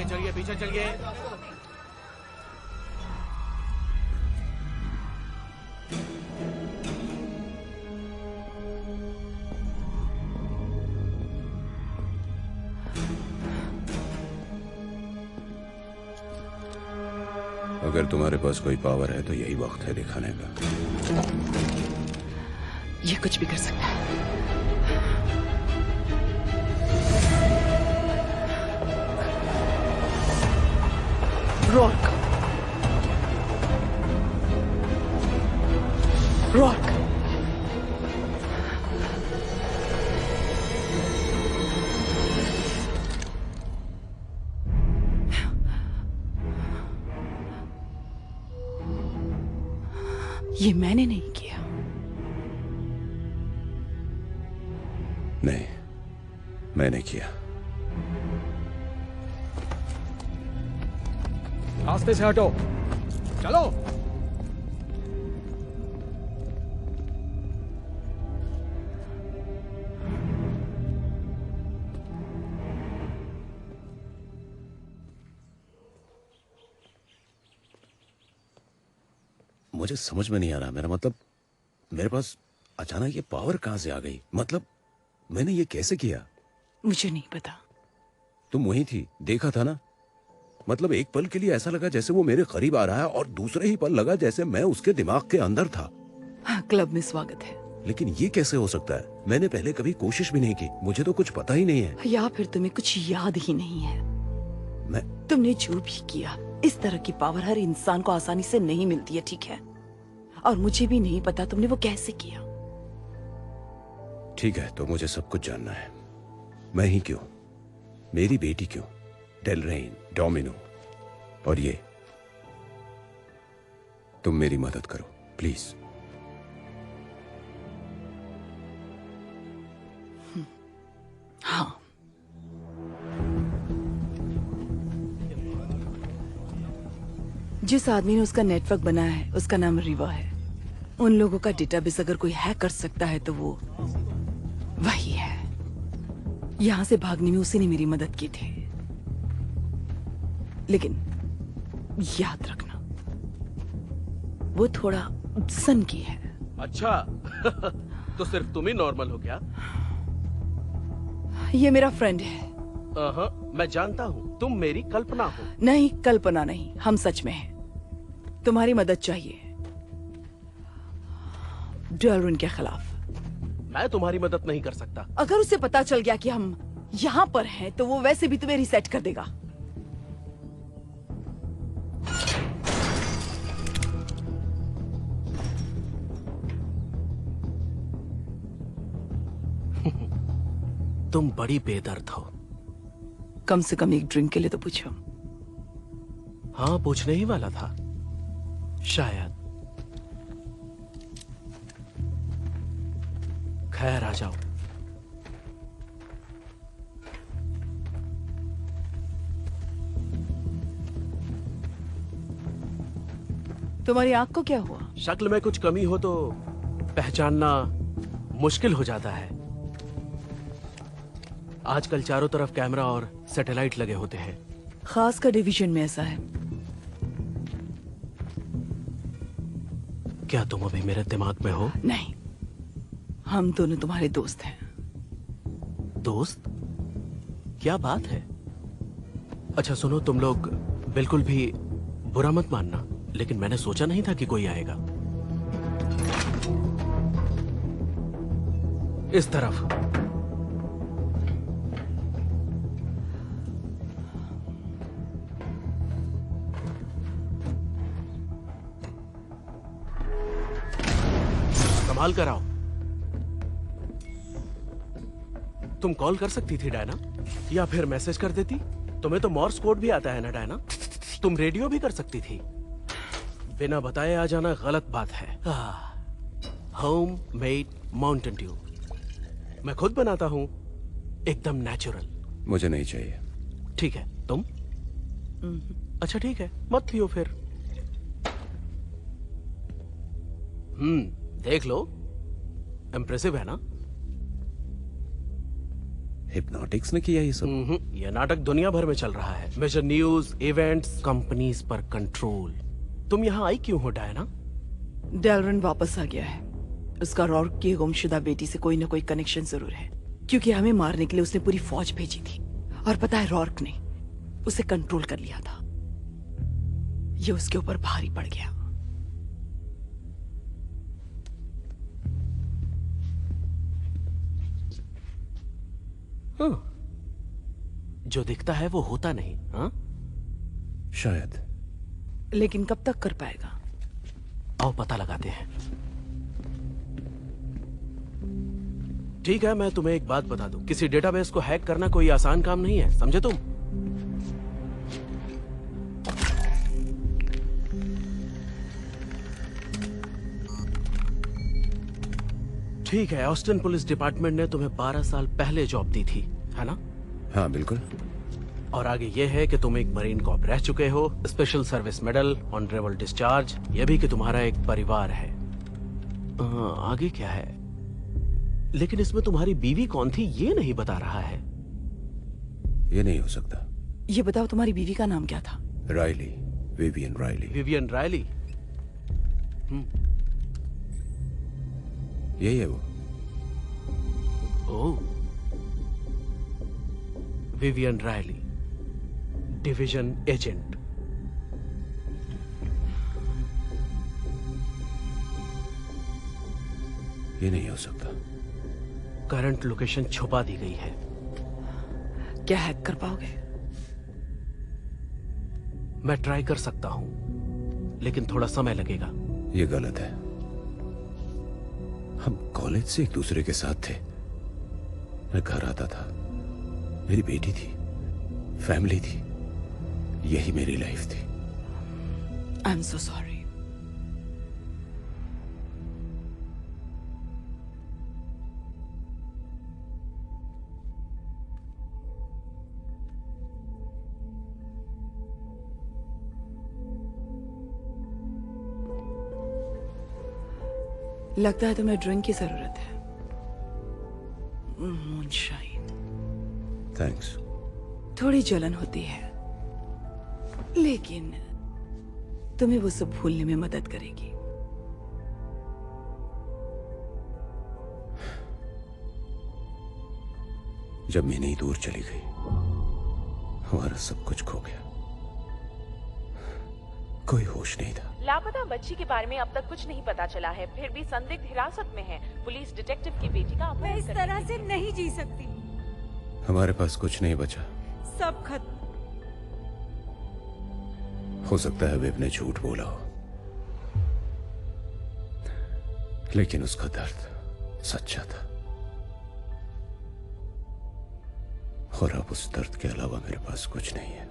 S7: चलिए पीछे चलिए।
S2: अगर तुम्हारे पास कोई पावर है तो यही वक्त है दिखाने का।
S6: ये कुछ भी कर सकता है। रॉक, रॉक, ये मैंने नहीं किया।
S2: नहीं, मैंने किया।
S5: रास्ते से हटो, चलो।
S2: मुझे समझ में नहीं आ रहा। मेरा मतलब, मेरे पास अचानक ये पावर कहां से आ गई? मतलब मैंने ये कैसे किया?
S6: मुझे नहीं पता।
S2: तुम वहीं थी, देखा था ना? मतलब एक पल के लिए ऐसा लगा जैसे वो मेरे करीब आ रहा है, और दूसरे ही पल लगा जैसे मैं उसके दिमाग के अंदर था।
S6: हाँ, क्लब में स्वागत है।
S2: लेकिन ये कैसे हो सकता है? मैंने पहले कभी कोशिश भी नहीं की। मुझे तो कुछ पता ही नहीं है।
S6: या फिर तुम्हें कुछ याद ही नहीं है। तुमने जो भी किया, इस तरह की पावर हर इंसान को आसानी से नहीं मिलती है, ठीक है? और मुझे भी नहीं पता तुमने वो कैसे किया।
S2: ठीक है, तो मुझे सब कुछ जानना है। मैं ही क्यों? मेरी बेटी क्यों? डेलरेन, डोमिनो और ये। तुम मेरी मदद करो प्लीज।
S6: हाँ, जिस आदमी ने उसका नेटवर्क बनाया है उसका नाम रिवा है। उन लोगों का डेटाबेस अगर कोई हैक कर सकता है तो वो वही है। यहां से भागने में उसी ने मेरी मदद की थी, लेकिन याद रखना वो थोड़ा सन की है।
S7: अच्छा तो सिर्फ तुम ही नॉर्मल हो क्या?
S6: ये मेरा फ्रेंड है।
S7: मैं जानता हूँ तुम मेरी कल्पना हो।
S6: नहीं, कल्पना नहीं, हम सच में हैं। तुम्हारी मदद चाहिए डेलरिन के खिलाफ।
S7: मैं तुम्हारी मदद नहीं कर सकता।
S6: अगर उसे पता चल गया कि हम यहाँ पर हैं तो वो वैसे भी तुम्हें रिसेट कर देगा।
S7: तुम बड़ी बेदर्द हो।
S6: कम से कम एक ड्रिंक के लिए तो पूछो।
S7: हाँ, पूछने ही वाला था। शायद। खैर, आ जाओ।
S6: तुम्हारी आंख को क्या हुआ?
S7: शक्ल में कुछ कमी हो तो पहचानना मुश्किल हो जाता है। आजकल चारों तरफ कैमरा और सैटेलाइट लगे होते हैं।
S6: खासकर डिवीजन में ऐसा है।
S7: क्या तुम अभी मेरे दिमाग में हो?
S6: नहीं, हम दोनों तुम्हारे दोस्त हैं।
S7: दोस्त? क्या बात है? अच्छा सुनो, तुम लोग बिल्कुल भी बुरा मत मानना, लेकिन मैंने सोचा नहीं था कि कोई आएगा। इस तरफ। संभाल कर आओ। तुम कॉल कर सकती थी डायना, या फिर मैसेज कर देती। तुम्हें तो मॉर्स कोड भी आता है ना डायना? तुम रेडियो भी कर सकती थी। बिना बताए आ जाना गलत बात है। होम मेड माउंटेन ड्यू मैं खुद बनाता हूं, एकदम नेचुरल।
S2: मुझे नहीं चाहिए।
S7: ठीक है, तुम? अच्छा ठीक है, मत पियो फिर। देख लो, इम्प्रेसिव है ना?
S2: हिप्नोटिक्स ने किया ये सब?
S7: यह नाटक दुनिया भर में चल रहा है। मेजर न्यूज, इवेंट्स, कंपनीज पर कंट्रोल। तुम यहाँ आई क्यों हो डायना?
S6: डेलरिन वापस आ गया है। उसका रॉर्क की गुमशुदा बेटी से कोई ना कोई कनेक्शन जरूर है, क्योंकि हमें मारने के लिए उसने पूरी फौज भेजी थी। और पता है, रॉर्क ने उसे कंट्रोल कर लिया था। ये उसके ऊपर भारी पड़ गया।
S7: जो दिखता है वो होता नहीं। हाँ,
S2: शायद।
S6: लेकिन कब तक कर पाएगा?
S7: आओ पता लगाते हैं। ठीक है, मैं तुम्हें एक बात बता दूं, किसी डेटाबेस को हैक करना कोई आसान काम नहीं है, समझे तुम? ठीक है, ऑस्टिन पुलिस डिपार्टमेंट ने तुम्हें 12 साल पहले जॉब दी थी, है ना?
S2: हाँ बिल्कुल।
S7: और आगे ये है कि तुम एक मरीन कॉप रह चुके हो, special service medal, honourable discharge, ये भी कि तुम्हारा एक परिवार है। आगे क्या है? लेकिन इसमें तुम्हारी बीवी कौन थी ये नहीं बता रहा है।
S2: ये नहीं हो सकता।
S6: ये बताओ, तुम्हारी बीवी का नाम क्या था?
S2: Riley, Vivian Riley.
S7: Vivian Riley?
S2: यही है वो।
S7: Oh, Vivian Riley, division agent.
S2: ये नहीं हो सकता।
S7: करंट लोकेशन छुपा दी गई है।
S6: क्या हैक कर पाओगे?
S7: मैं ट्राई कर सकता हूं, लेकिन थोड़ा समय लगेगा।
S2: ये गलत है। हम कॉलेज से एक दूसरे के साथ थे। मैं घर आता था, मेरी बेटी थी, फैमिली थी, यही मेरी लाइफ थी।
S6: I am so sorry. लगता है तुम्हें ड्रिंक की जरूरत है। मूनशाइन।
S2: थैंक्स।
S6: थोड़ी जलन होती है, लेकिन तुम्हें वो सब भूलने में मदद करेगी।
S2: जब मिनी दूर चली गई, हमारा सब कुछ खो गया। कोई होश नहीं था।
S4: लापता बच्ची के बारे में अब तक कुछ नहीं पता चला है, फिर भी संदिग्ध हिरासत में है। पुलिस डिटेक्टिव की बेटी का
S11: मैं इस तरह से नहीं जी सकती।
S2: हमारे पास कुछ नहीं बचा।
S11: सब खत्म।
S2: हो सकता है विव ने झूठ बोला हो, लेकिन उसका दर्द सच्चा था। और अब उस दर्द के अलावा मेरे पास कुछ नहीं है।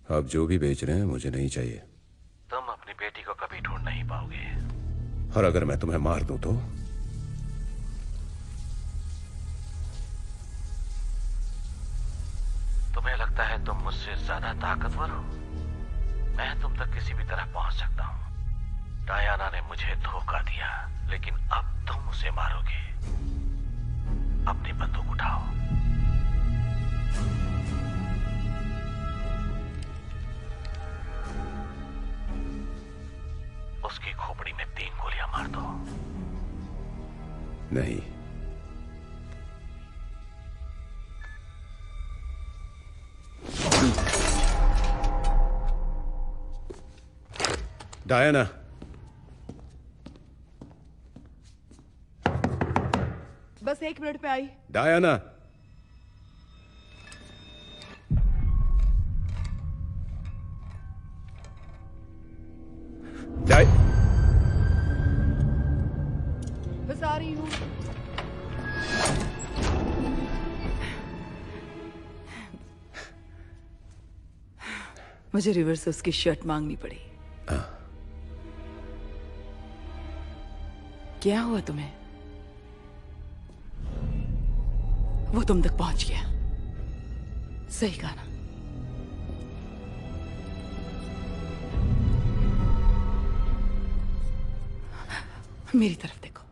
S2: आप जो भी बेच रहे हैं मुझे नहीं चाहिए।
S9: तुम अपनी बेटी को कभी ढूंढ नहीं पाओगे।
S2: और अगर मैं तुम्हें मार दूं तो?
S9: तुम्हें लगता है तुम मुझसे ज्यादा ताकतवर हो? मैं तुम तक किसी भी तरह पहुंच सकता हूं। डायना ने मुझे धोखा दिया, लेकिन अब तुम उसे मारोगे। अपनी बंदूक उठाओ। उसकी खोपड़ी में 3 गोलियां मार दो।
S2: नहीं। डायना,
S6: बस 1 मिनट पे आई।
S2: डायना,
S6: बस आ रही हूँ। मुझे रिवर से उसकी शर्ट मांगनी पड़ी। क्या हुआ तुम्हें? वो तुम तक पहुंच गया। सही कहा ना? मेरी तरफ देखो।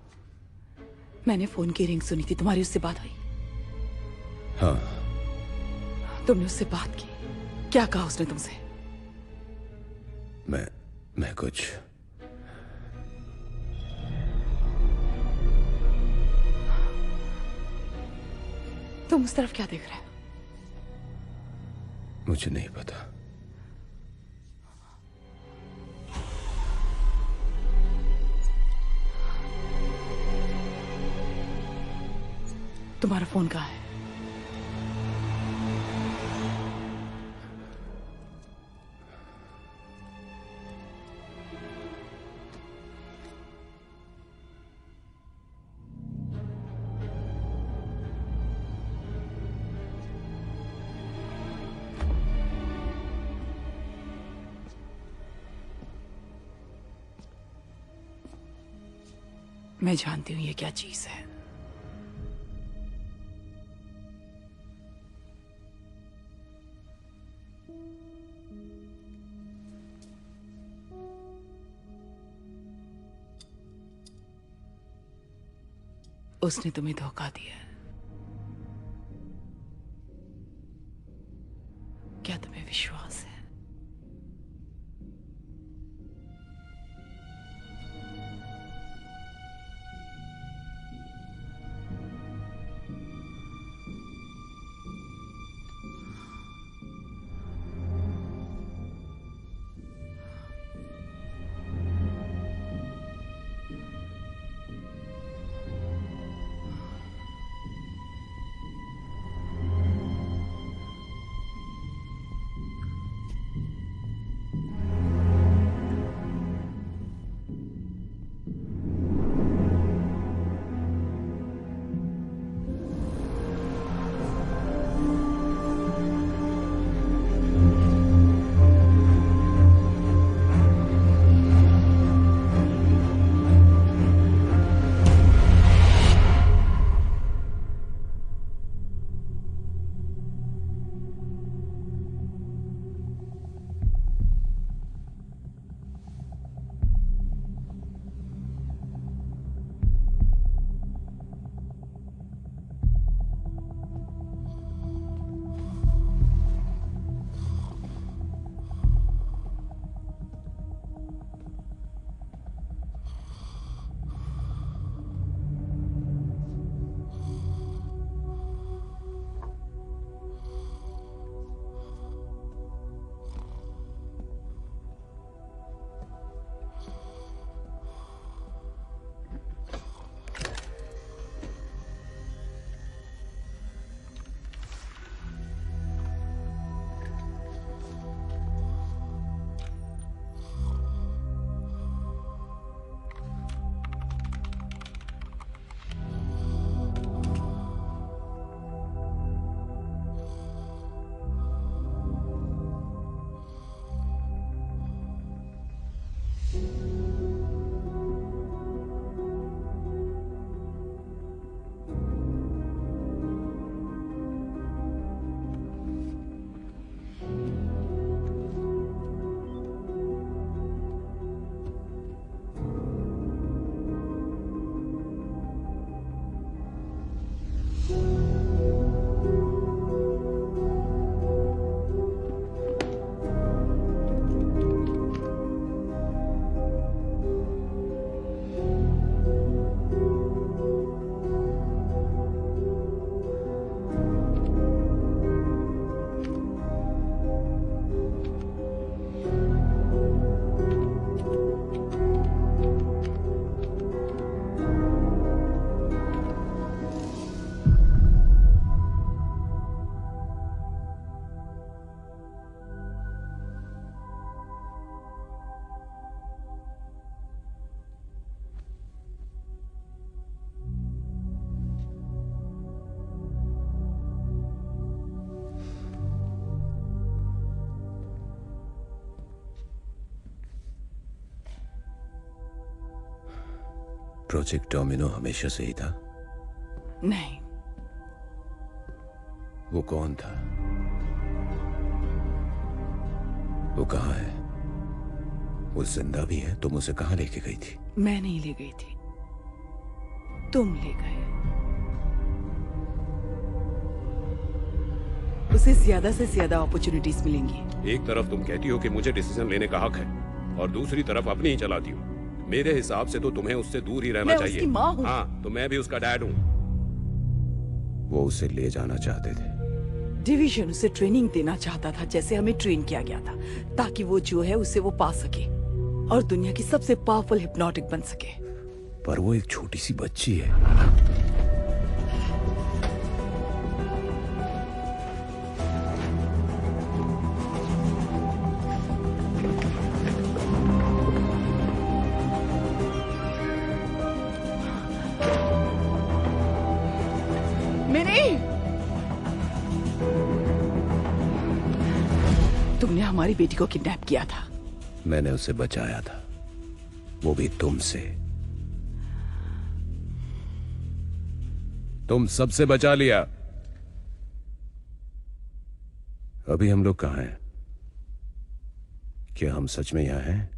S6: मैंने फोन की रिंग सुनी थी। तुम्हारी उससे बात हुई?
S2: हाँ।
S6: तुमने उससे बात की? क्या कहा उसने तुमसे?
S2: मैं कुछ
S6: तुम उस तरफ क्या देख रहे हो?
S2: मुझे नहीं पता।
S6: तुम्हारा फोन कहाँ है? मैं जानती हूं ये क्या चीज है। उसने तुम्हें धोखा दिया। क्या तुम्हें विश्वास है?
S2: प्रोजेक्ट डोमिनो हमेशा से ही था?
S6: नहीं।
S2: वो कौन था? वो कहाँ है? वो जिंदा भी है? तुम उसे कहाँ लेके गई थी?
S6: मैं नहीं ले गई थी, तुम ले गए। उसे ज्यादा से ज्यादा अपॉर्चुनिटीज मिलेंगी।
S2: एक तरफ तुम कहती हो कि मुझे डिसीजन लेने का हक है और दूसरी तरफ अपनी ही चलाती हो। मेरे हिसाब से तो तुम्हें उससे दूर ही रहना चाहिए।
S6: उसकी माँ हूँ।
S2: हाँ, तो मैं भी उसका डैड हूँ। वो उसे ले जाना चाहते थे।
S6: डिवीजन उसे ट्रेनिंग देना चाहता था, जैसे हमें ट्रेन किया गया था, ताकि वो जो है उसे वो पा सके और दुनिया की सबसे पावरफुल हिप्नोटिक बन सके।
S2: पर वो एक छोटी सी बच्ची है।
S6: तुमने हमारी बेटी को किडनैप किया था।
S2: मैंने उसे बचाया था, वो भी तुमसे। तुम सबसे बचा लिया। अभी हम लोग कहां हैं? क्या हम सच में यहां हैं?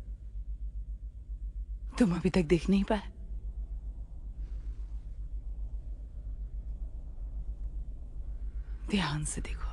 S6: तुम अभी तक देख नहीं पाए? ध्यान से देखो।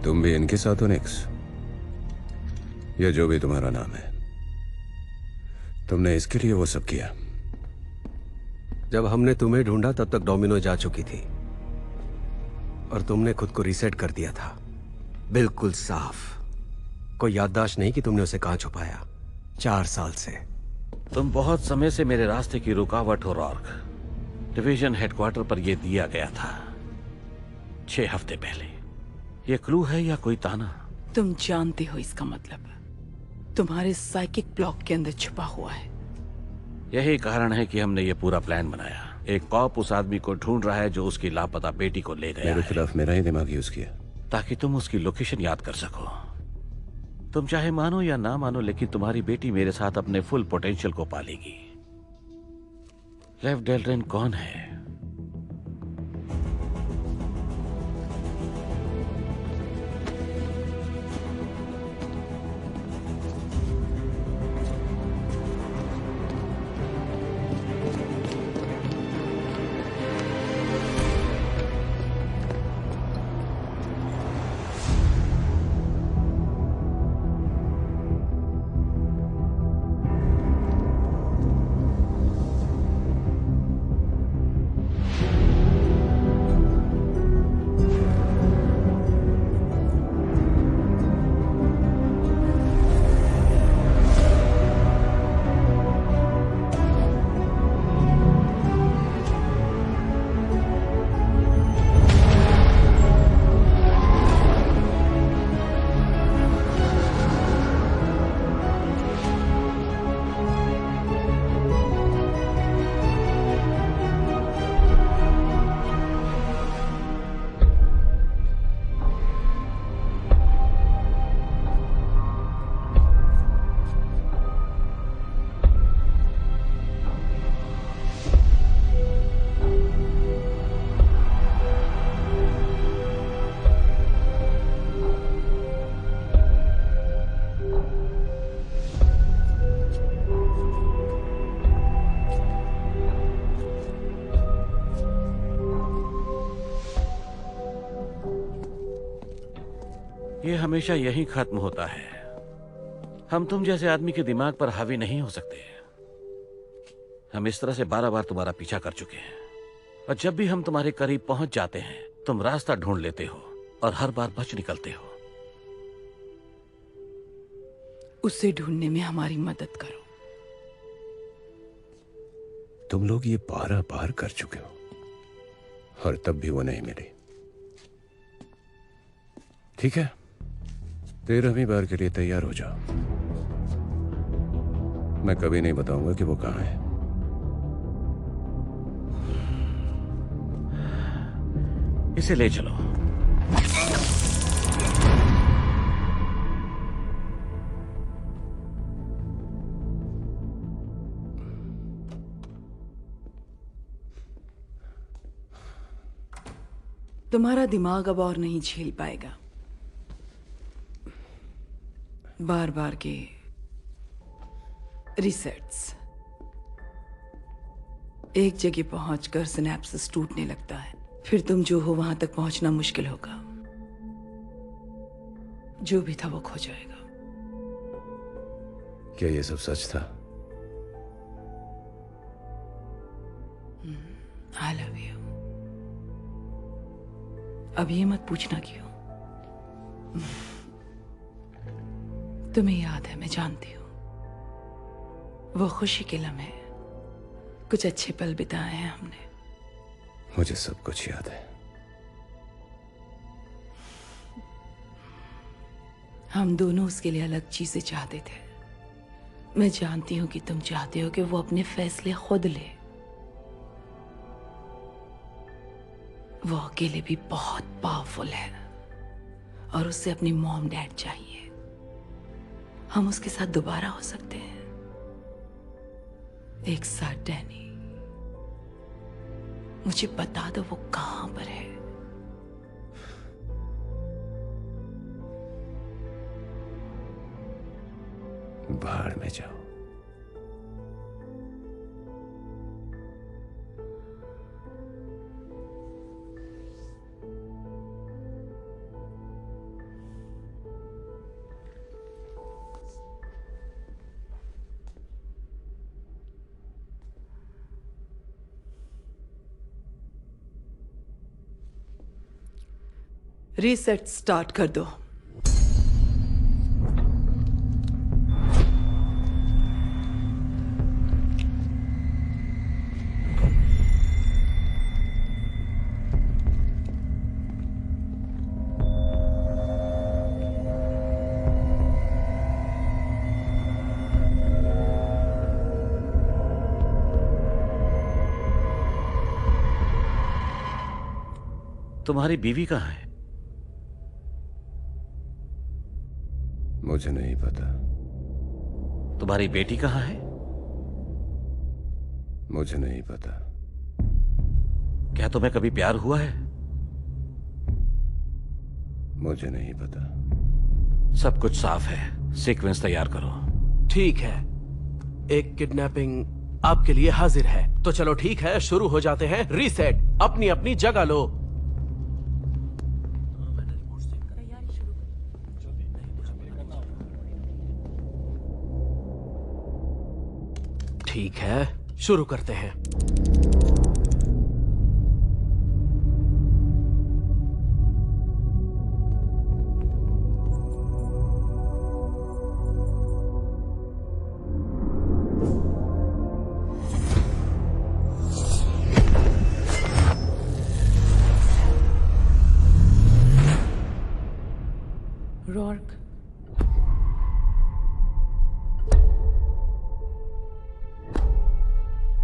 S2: तुम भी इनके साथ हो निक्स, या जो भी तुम्हारा नाम है। तुमने इसके लिए वो सब किया?
S5: जब हमने तुम्हें ढूंढा तब तक डोमिनो जा चुकी थी और तुमने खुद को रीसेट कर दिया था, बिल्कुल साफ। कोई याददाश्त नहीं कि तुमने उसे कहां छुपाया 4 साल से।
S9: तुम बहुत समय से मेरे रास्ते की रुकावट हो रॉर्क। डिवीजन हेडक्वार्टर पर यह दिया गया था 6 हफ्ते पहले। ये क्लू है या कोई ताना?
S6: तुम जानते हो इसका मतलब तुम्हारे साइकिक ब्लॉक के अंदर छुपा हुआ है।
S9: यही कारण है कि हमने ये पूरा प्लान बनाया। एक कॉप उस आदमी को ढूंढ रहा है जो उसकी लापता बेटी को ले गया
S2: मेरे
S9: है,
S2: खिलाफ मेरा ही दिमाग यूज किया
S9: ताकि तुम उसकी लोकेशन याद कर सको। तुम चाहे मानो या ना मानो, लेकिन तुम्हारी बेटी मेरे साथ अपने फुल पोटेंशियल को पालेगी। लेव डेलरेन कौन है? ये हमेशा यही खत्म होता है। हम तुम जैसे आदमी के दिमाग पर हावी नहीं हो सकते। हम इस तरह से 12 बार तुम्हारा पीछा कर चुके हैं, और जब भी हम तुम्हारे करीब पहुंच जाते हैं तुम रास्ता ढूंढ लेते हो और हर बार बच निकलते हो।
S6: उसे ढूंढने में हमारी मदद करो।
S2: तुम लोग ये 12 बार कर चुके हो और तब भी वो नहीं मिली। ठीक है, 13वीं बार के लिए तैयार हो जाओ। मैं कभी नहीं बताऊंगा कि वो कहां है।
S9: इसे ले चलो।
S6: तुम्हारा दिमाग अब और नहीं झेल पाएगा। बार बार के रिसेट्स। एक जगह पहुंचकर सिनेप्सिस टूटने लगता है, फिर तुम जो हो वहां तक पहुंचना मुश्किल होगा। जो भी था वो खो जाएगा।
S2: क्या ये सब सच था?
S6: I love you. अब ये मत पूछना क्यों। तुम्हें याद है, मैं जानती हूं। वो खुशी के लम्हे, कुछ अच्छे पल बिताए हैं हमने।
S2: मुझे सब कुछ याद है।
S6: हम दोनों उसके लिए अलग चीजें चाहते थे। मैं जानती हूं कि तुम चाहते हो कि वो अपने फैसले खुद ले। वो अकेले भी बहुत पावरफुल है और उसे अपनी मॉम डैड चाहिए। हम उसके साथ दोबारा हो सकते हैं, एक साथ। डैनी, मुझे बता दो वो कहां पर है।
S2: बाहर में जाओ।
S6: रीसेट स्टार्ट कर दो।
S9: तुम्हारी बीवी कहाँ है?
S2: मुझे नहीं पता।
S9: तुम्हारी बेटी कहाँ है?
S2: मुझे नहीं पता।
S9: क्या तुम्हें कभी प्यार हुआ है?
S2: मुझे नहीं पता।
S9: सब कुछ साफ है। सीक्वेंस तैयार करो।
S7: ठीक है, एक किडनैपिंग आपके लिए हाजिर है। तो चलो ठीक है, शुरू हो जाते हैं। रीसेट, अपनी अपनी जगह लो। ठीक है, शुरू करते हैं।
S1: रॉर्क,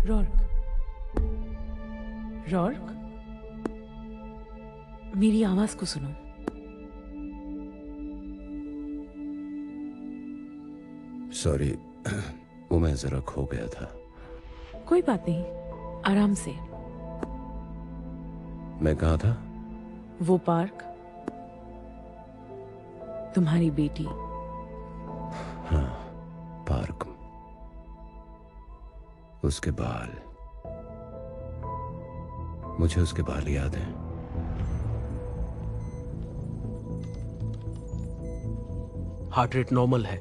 S1: रॉर्क, रॉर्क, मेरी आवाज को सुनो।
S2: सॉरी, वो मैं जरा खो गया था।
S1: कोई बात नहीं, आराम से।
S2: मैं कहाँ था?
S1: वो पार्क, तुम्हारी बेटी।
S2: हाँ, पार्क। उसके बाल, मुझे उसके बाल याद हैं।
S7: हार्ट रेट नॉर्मल है।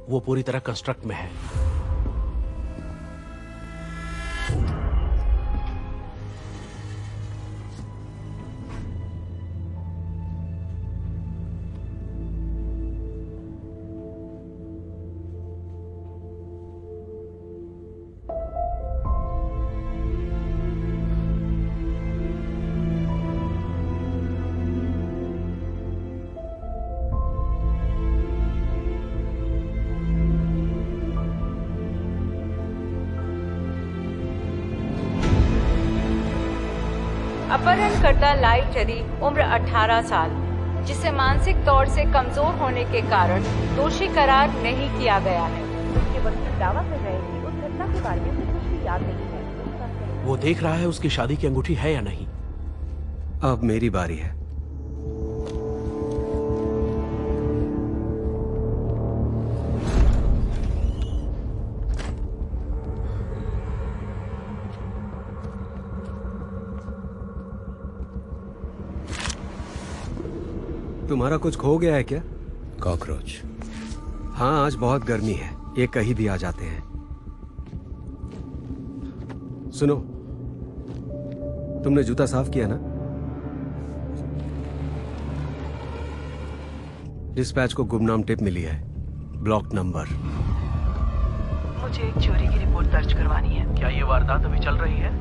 S7: वो पूरी तरह कंस्ट्रक्ट में है।
S11: अपहरणकर्ता लाइव चरी उम्र 18 साल, जिसे मानसिक तौर से कमजोर होने के कारण दोषी करार नहीं किया गया है।
S4: उसके वकील दावा कर रहे हैं कि उस घटना के बारे में उसे कुछ भी याद नहीं है।
S7: वो देख रहा है उसकी शादी की अंगूठी है या नहीं।
S5: अब मेरी बारी है। तुम्हारा कुछ खो गया है क्या?
S2: कॉकरोच।
S5: हाँ, आज बहुत गर्मी है, ये कहीं भी आ जाते हैं। सुनो, तुमने जूता साफ किया ना? डिस्पैच को गुमनाम टिप मिली है, ब्लॉक नंबर।
S12: मुझे एक चोरी की रिपोर्ट दर्ज करवानी है।
S7: क्या ये वारदात अभी चल रही है?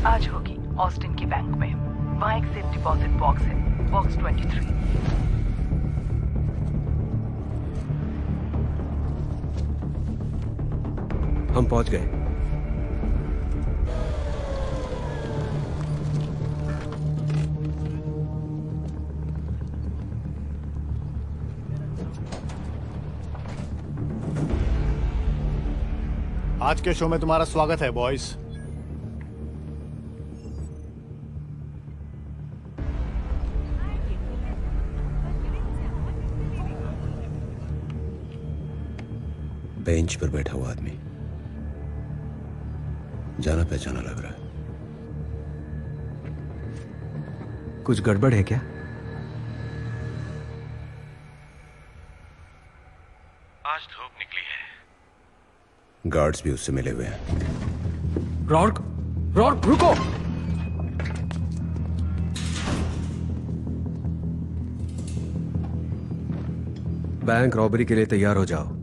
S12: आज होगी ऑस्टिन की बैंक में। वहाँ एक सेफ डिपॉजिट बॉक्स है, बॉक्स 23।
S5: हम पहुंच गए।
S8: आज के शो में तुम्हारा स्वागत है बॉयज।
S2: बेंच पर बैठा हुआ आदमी जाना पहचाना लग रहा है।
S5: कुछ गड़बड़ है क्या?
S9: आज धूप निकली है।
S2: गार्ड्स भी उससे मिले हुए हैं।
S5: रॉर्क, रॉर्क रुको! बैंक रॉबरी के लिए तैयार हो जाओ।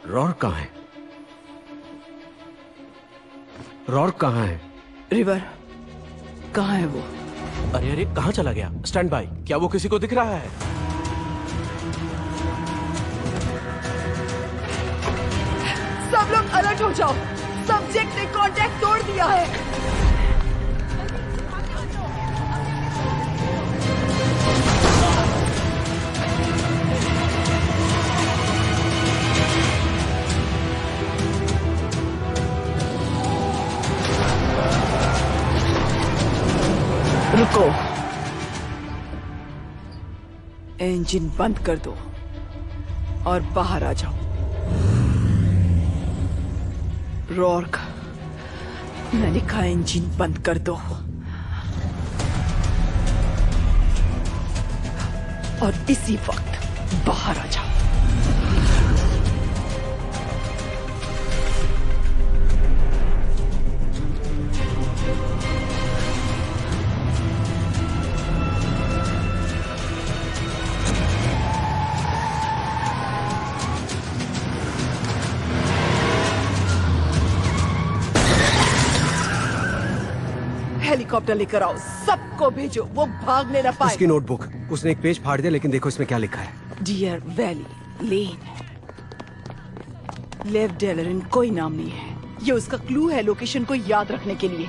S5: रॉर्क कहाँ है? रॉर्क कहाँ है?
S12: रिवर, कहाँ है वो?
S7: अरे अरे, कहाँ चला गया? Stand by. क्या वो किसी को दिख रहा है?
S12: सब लोग अलर्ट हो जाओ। सब्जेक्ट ने कांटेक्ट तोड़ दिया है। रुको, इंजन बंद कर दो और बाहर आ जाओ। रॉर्क, मैंने कहा इंजन बंद कर दो और इसी वक्त बाहर आ जाओ। हेलीकॉप्टर लेकर आओ, सबको भेजो, वो भागने न पाए।
S5: उसकी नोटबुक, उसने एक पेज फाड़ दिया, लेकिन देखो इसमें क्या लिखा है।
S12: डियर वैली लेन, लेव डेलरिन कोई नाम नहीं है। ये उसका क्लू है लोकेशन को याद रखने के लिए।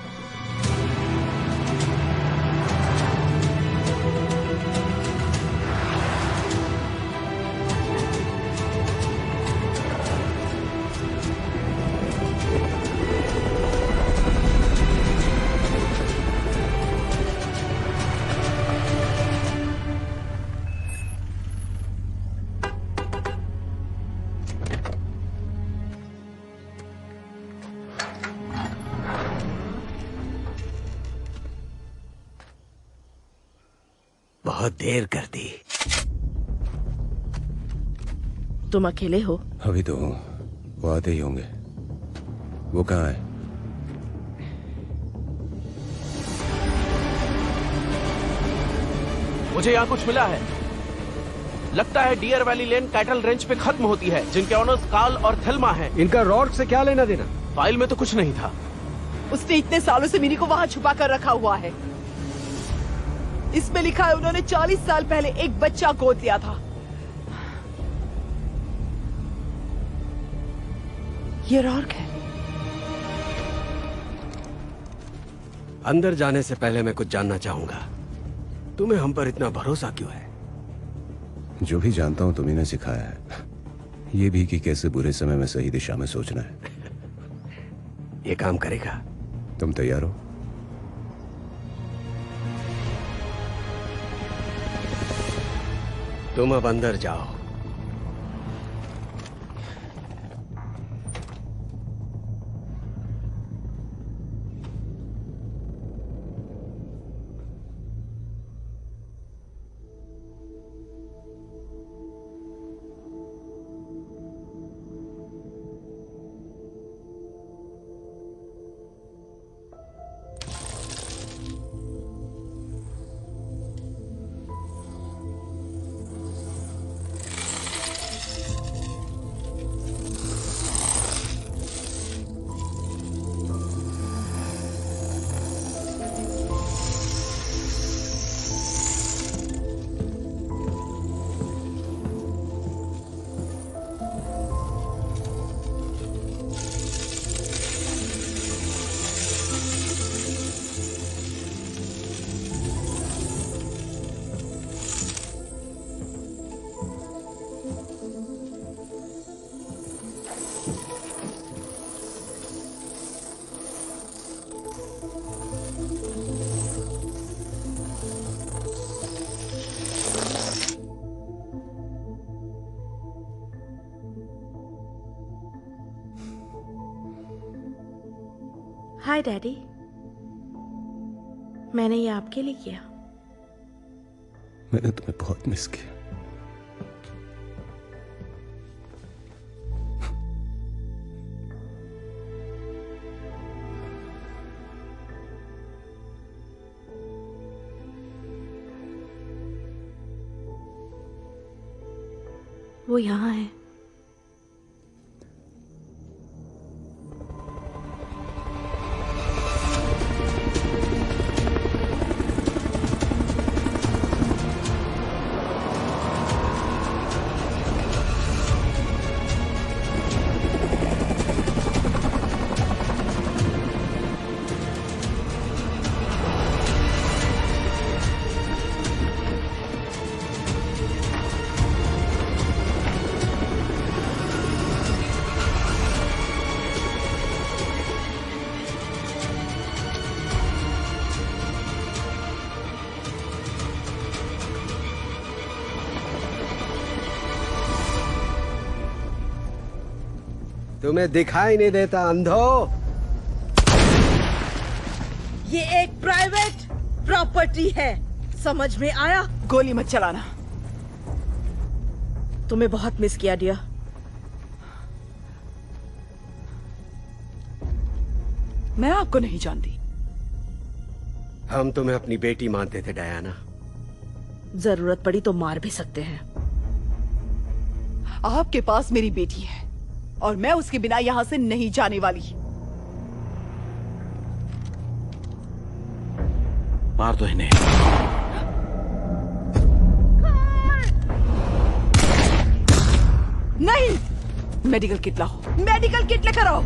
S10: बहुत देर कर दी।
S3: तुम अकेले हो?
S2: अभी तो हूँ, वो आते ही होंगे। वो कहाँ है?
S7: मुझे यहाँ कुछ मिला है। लगता है डियर वैली लेन कैटल रेंज पे खत्म होती है, जिनके ऑनर्स कार्ल और थेल्मा हैं।
S5: इनका रॉर्क से क्या लेना देना?
S7: फाइल में तो कुछ नहीं था।
S13: उसने इतने सालों से मिनी को वहाँ छुपा कर रखा हुआ है। इसमें लिखा है उन्होंने 40 साल पहले एक बच्चा गोद लिया था। ये रॉर्क है।
S5: अंदर जाने से पहले मैं कुछ जानना चाहूंगा। तुम्हें हम पर इतना भरोसा क्यों है?
S2: जो भी जानता हूं तुम्ही ने सिखाया है, ये भी कि कैसे बुरे समय में सही दिशा में सोचना है।
S5: ये काम करेगा?
S2: तुम तैयार हो?
S5: तुम अब अंदर जाओ।
S3: हाय डैडी, मैंने ये आपके लिए किया।
S2: मैंने तुम्हें बहुत मिस किया।
S3: वो यहाँ है।
S5: तुम्हें दिखाई नहीं देता अंधो?
S13: ये एक प्राइवेट प्रॉपर्टी है, समझ में आया? गोली मत चलाना। तुम्हें बहुत मिस किया डियर। मैं आपको नहीं जानती।
S5: हम तुम्हें अपनी बेटी मानते थे डायना।
S13: जरूरत पड़ी तो मार भी सकते हैं। आपके पास मेरी बेटी है और मैं उसके बिना यहां से नहीं जाने वाली।
S9: मार दो इन्हें।
S13: नहीं, मेडिकल किट लाओ, मेडिकल किट लेकर आओ।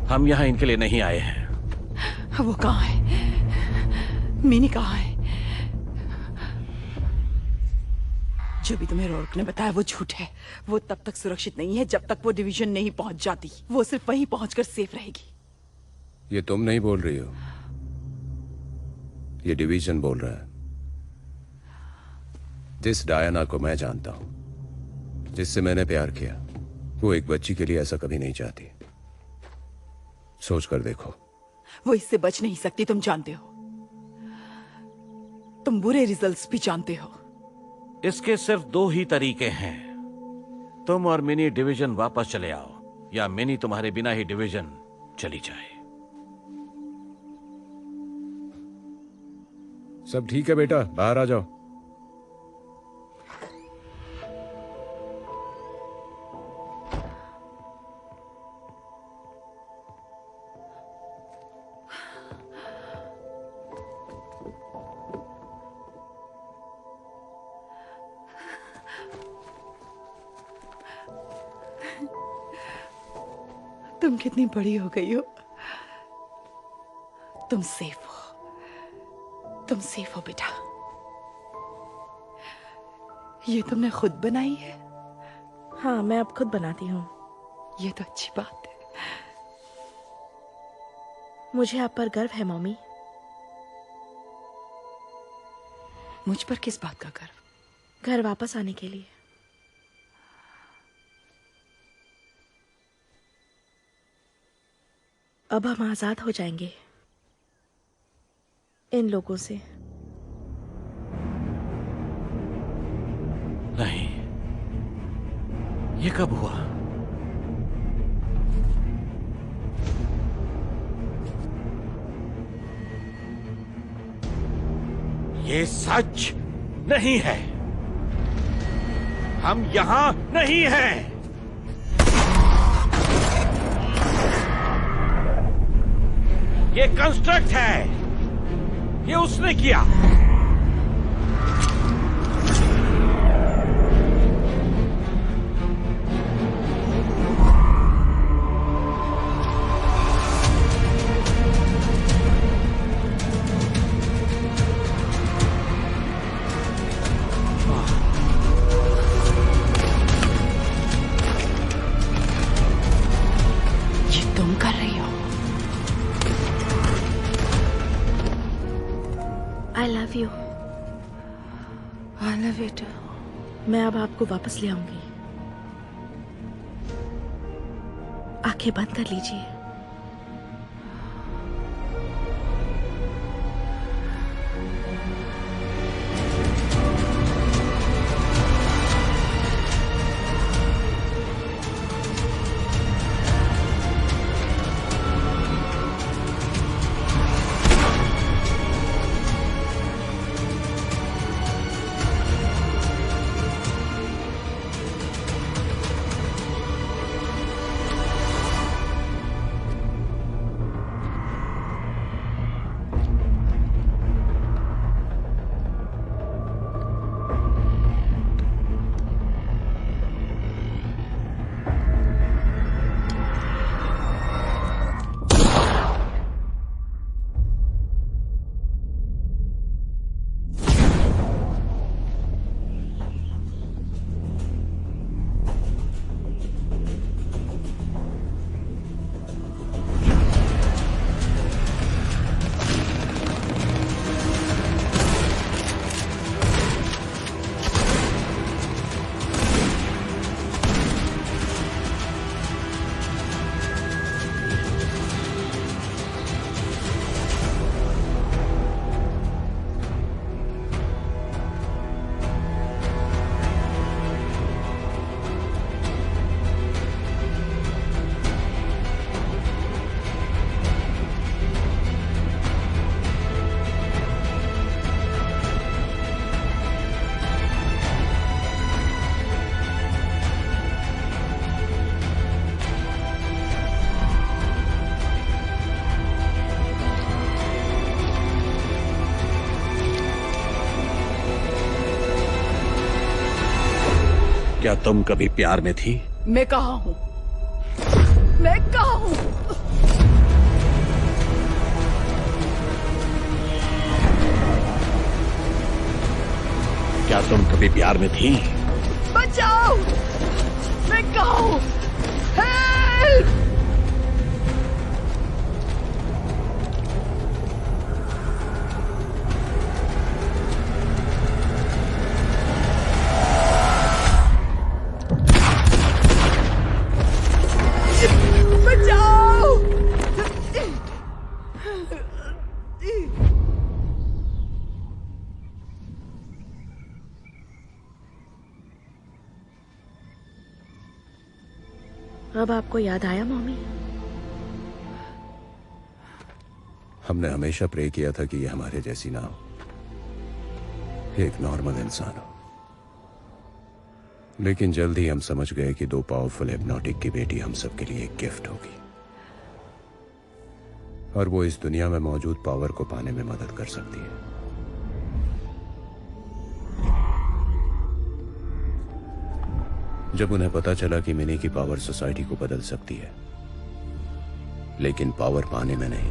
S9: हम यहाँ इनके लिए नहीं आए हैं।
S13: वो कहाँ है? मिनी कहाँ है? जो भी तुम्हें रॉर्क ने बताया वो झूठ है। वो तब तक सुरक्षित नहीं है जब तक वो डिवीजन नहीं पहुंच जाती। वो सिर्फ वहीं पहुंचकर सेफ रहेगी।
S2: ये तुम नहीं बोल रही हो, ये डिवीजन बोल रहा है। जिस डायना को मैं जानता हूं, जिससे मैंने प्यार किया, वो एक बच्ची के लिए ऐसा कभी नहीं चाहती। सोच कर देखो।
S13: वो इससे बच नहीं सकती, तुम जानते हो। तुम बुरे रिजल्ट्स भी जानते हो।
S9: इसके सिर्फ दो ही तरीके हैं, तुम और मिनी डिवीजन वापस चले आओ, या मिनी तुम्हारे बिना ही डिवीजन चली जाए।
S2: सब ठीक है बेटा, बाहर आ जाओ।
S13: तुम कितनी बड़ी हो गई हो। तुम सेफ हो, तुम सेफ हो बेटा। ये तुमने खुद बनाई है?
S3: हाँ, मैं अब खुद बनाती हूँ।
S13: ये तो अच्छी बात है।
S3: मुझे आप पर गर्व है मम्मी।
S13: मुझ पर किस बात का गर्व?
S3: घर वापस आने के लिए। अब हम आजाद हो जाएंगे इन लोगों से।
S9: नहीं, ये कब हुआ? ये सच नहीं है। हम यहां नहीं हैं। ये कंस्ट्रक्ट है। ये उसने किया।
S3: I love you.
S6: I love you too.
S3: मैं अब आपको वापस ले आऊंगी। आंखें बंद कर लीजिए।
S9: क्या तुम कभी प्यार में थी?
S13: मैं कहा हूं? मैं कहा हूं?
S9: क्या तुम कभी प्यार में थी?
S13: बचाओ! मैं कहा हूं? हेल्प!
S3: अब आपको याद आया मम्मी?
S2: हमने हमेशा प्रे किया था कि ये हमारे जैसी ना हो, एक नॉर्मल इंसान हो। लेकिन जल्द ही हम समझ गए कि दो पावरफुल हिप्नोटिक की बेटी हम सबके लिए एक गिफ्ट होगी, और वो इस दुनिया में मौजूद पावर को पाने में मदद कर सकती है। जब उन्हें पता चला कि मिनी की पावर सोसाइटी को बदल सकती है, लेकिन पावर पाने में नहीं,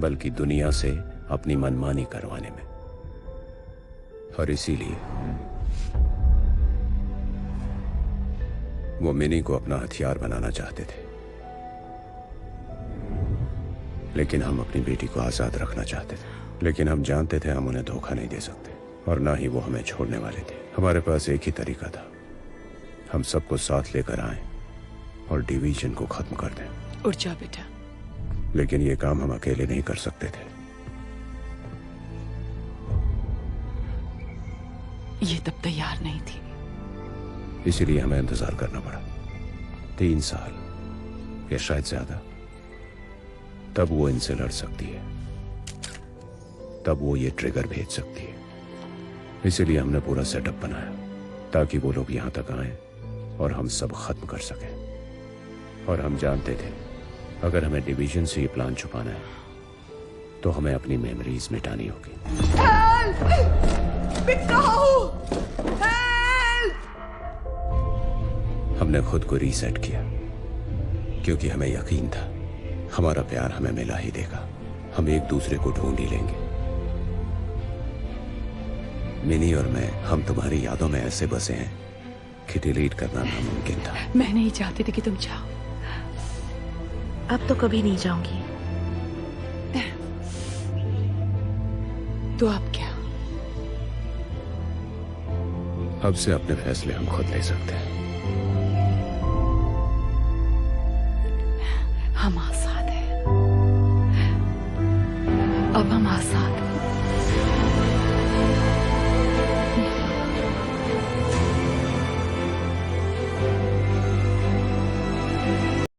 S2: बल्कि दुनिया से अपनी मनमानी करवाने में। और इसीलिए वो मिनी को अपना हथियार बनाना चाहते थे, लेकिन हम अपनी बेटी को आजाद रखना चाहते थे। लेकिन हम जानते थे हम उन्हें धोखा नहीं दे सकते, और ना ही वो हमें छोड़ने वाले थे। हमारे पास एक ही तरीका था, हम सबको साथ लेकर आए और डिवीजन को खत्म कर दें।
S13: उठ जा बेटा।
S2: लेकिन ये काम हम अकेले नहीं कर सकते थे।
S13: ये तब तैयार नहीं थी।
S2: इसीलिए हमें इंतजार करना पड़ा 3 साल या शायद ज्यादा। तब वो इनसे लड़ सकती है, तब वो ये ट्रिगर भेज सकती है। इसीलिए हमने पूरा सेटअप बनाया ताकि वो लोग यहां तक आए और हम सब खत्म कर सकें। और हम जानते थे अगर हमें डिवीजन से ये प्लान छुपाना है तो हमें अपनी मेमोरीज मिटानी होगी। हमने खुद को रीसेट किया क्योंकि हमें यकीन था हमारा प्यार हमें मिला ही देगा। हम एक दूसरे को ढूंढ ही लेंगे। मिनी और मैं, हम तुम्हारी यादों में ऐसे बसे हैं कि डिलीट करना नामुमकिन था।
S13: मैं नहीं चाहती थी कि तुम जाओ।
S3: अब तो कभी नहीं जाऊंगी।
S13: तो अब क्या?
S2: अब से अपने फैसले हम खुद ले सकते हैं।
S13: हम आजाद हैं। अब हम आजाद हैं।